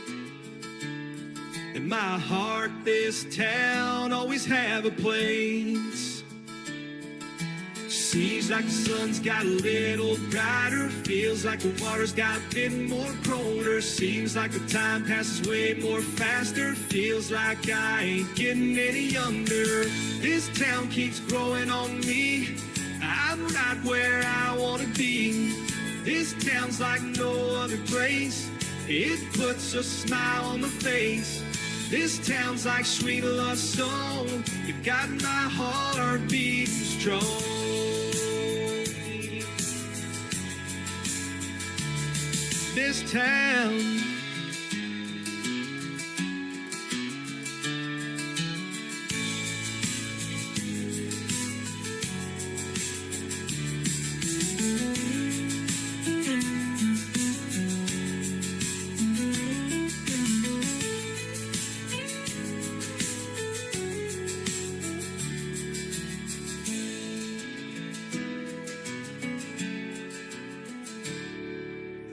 In my heart, this town always have a place. Seems like the sun's got a little brighter, feels like the water's got a bit more colder, seems like the time passes way more faster, feels like I ain't getting any younger. This town keeps growing on me, I'm right where I wanna be. This town's like no other place, it puts a smile on my face. This town's like sweet love song, you got my heart beating strong. This town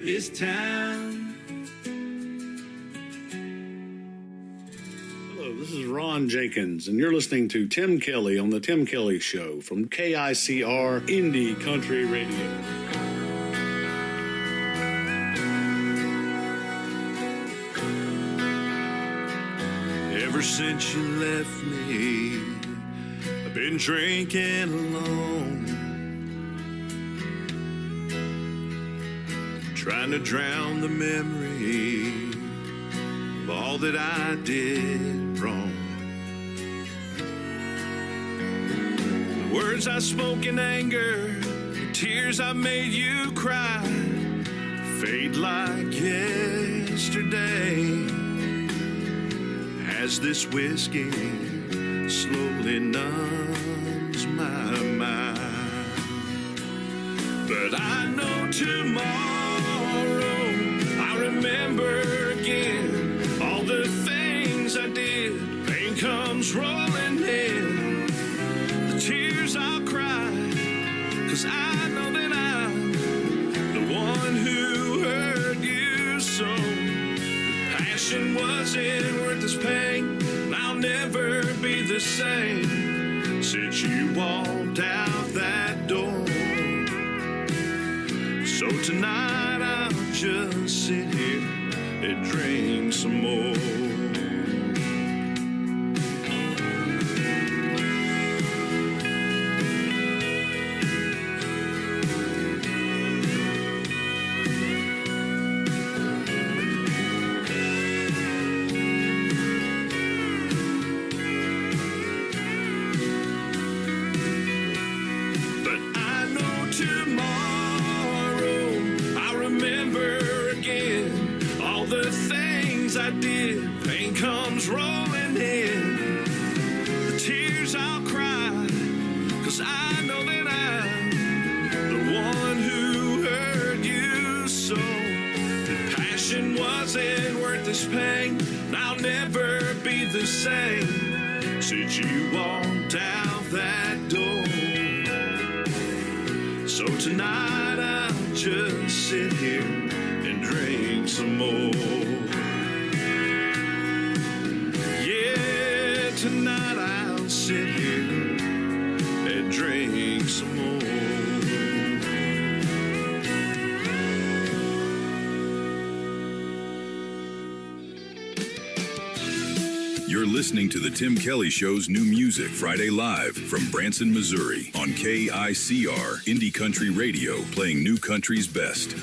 this town. Hello, this is Ron Jenkins, and you're listening to Tim Kelly on The Tim Kelly Show from KICR Indie Country Radio. Ever since you left me, I've been drinking alone, trying to drown the memory of all that I did wrong. The words I spoke in anger, the tears I made you cry, fade like yesterday as this whiskey slowly numbs my mind. But I know tomorrow I'll remember again all the things I did. Pain comes rolling in, passion wasn't worth this pain. I'll never be the same since you walked out that door. So tonight I'll just sit here and drink some more. I did, pain comes rolling in. The tears I'll cry, 'cause I know that I'm the one who hurt you so. The passion wasn't worth this pain, and I'll never be the same since you walked out that door. So tonight I'll just sit here and drink some more. Tonight I'll sit here and drink some more. You're listening to the Tim Kelly Show's New Music Friday live from Branson, Missouri on KICR Indie Country Radio, playing new country's best.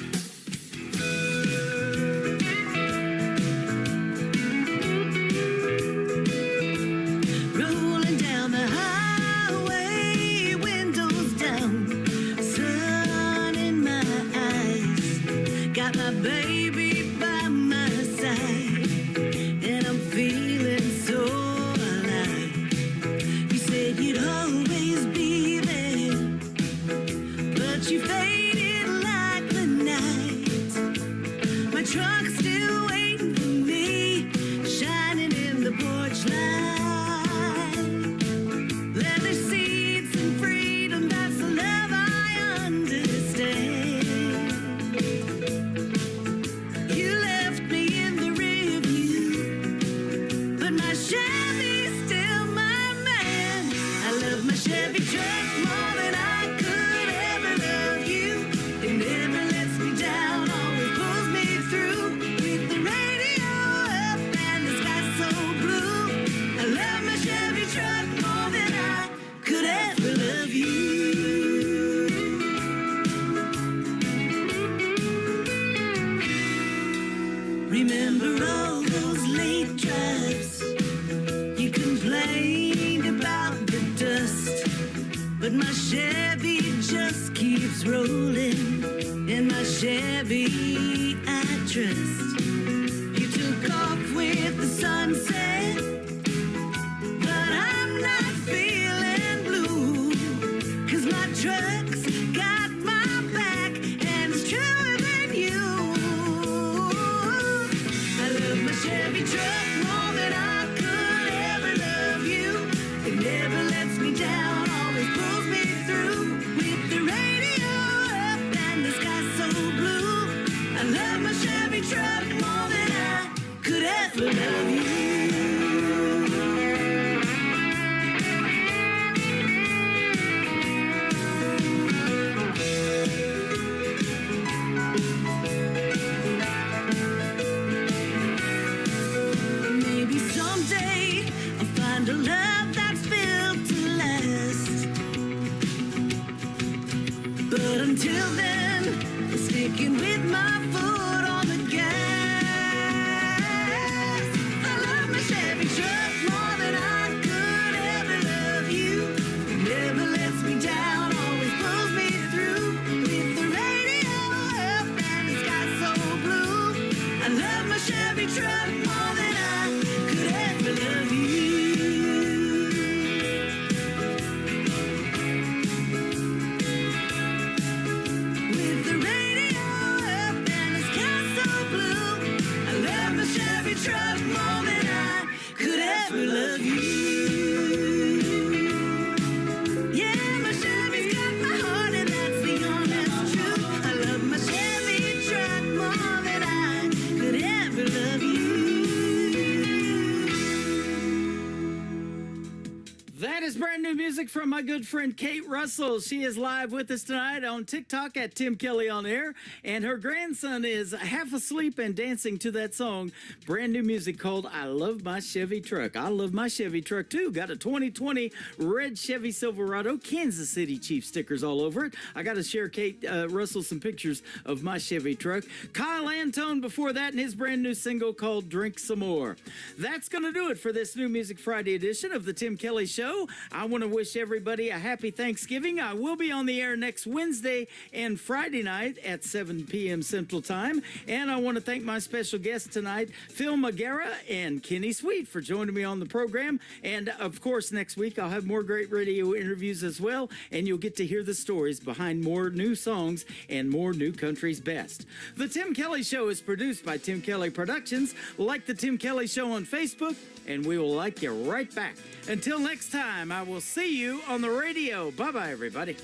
is brand new music from my good friend Kate Russell. She is live with us tonight on TikTok at Tim Kelly on Air, and her grandson is half asleep and dancing to that song. Brand new music called I Love My Chevy Truck. I love my Chevy truck too. Got a 2020 red Chevy Silverado, Kansas City Chiefs stickers all over it. I got to share Kate Russell some pictures of my Chevy truck. Kyle Antone before that and his brand new single called Drink Some More. That's going to do it for this New Music Friday edition of the Tim Kelly Show. I want to wish everybody a happy Thanksgiving. I will be on the air next Wednesday and Friday night at 7 p.m. Central Time. And I want to thank my special guests tonight, Phil Magara and Kenny Sweet, for joining me on the program. And of course, next week I'll have more great radio interviews as well, and you'll get to hear the stories behind more new songs and more new country's best. The Tim Kelly Show is produced by Tim Kelly Productions. Like the Tim Kelly Show on Facebook, and we will like you right back. Until next time, I will see you on the radio. Bye-bye, everybody.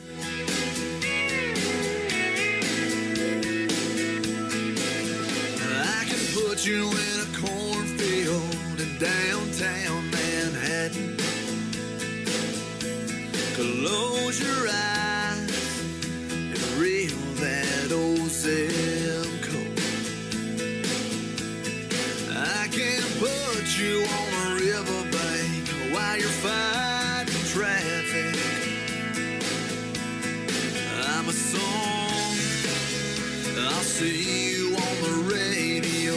I can put you in a cornfield in downtown Manhattan. Close your eyes and reel that old zip code. I can put you on a riverbank while you're fighting traffic. I'm a song, I'll see you on the radio.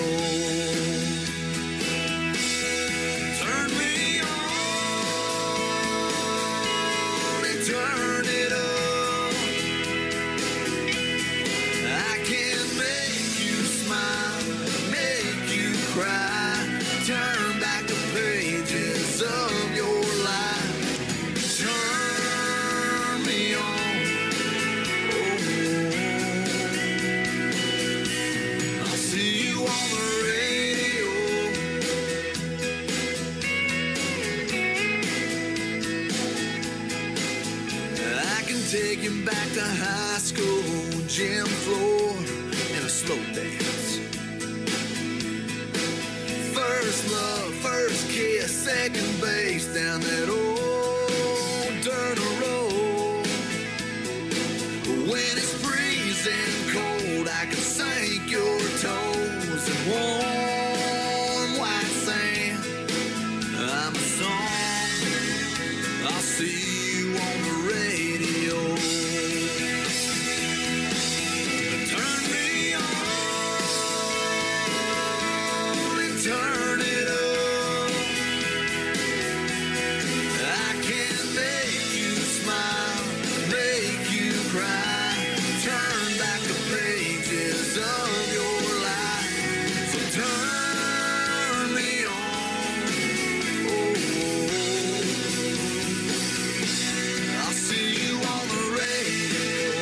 Turn me on and turn it up. I can make you smile, make you cry, turn back the pages of your life. Turn me on. I'll see you on the radio. I can take you back to high school, gym floor, and a slow dance. First love, first kiss, second base down that old dirt road. When it's freezing cold, I can sink your toes in warm white sand. I'm a song, I'll see you on the radio. Turn me on and turn it up. I can make you smile, make you cry, turn back the pages of your life. So turn me on. I'll see you on the radio.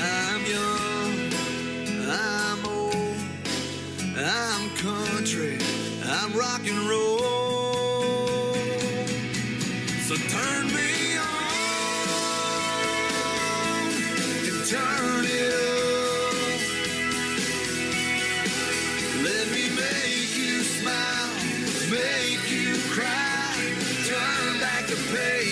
I'm young, I'm old, I'm country, I'm rock and roll. So turn me on and turn it up. Let me make you smile, make you cry, turn back the page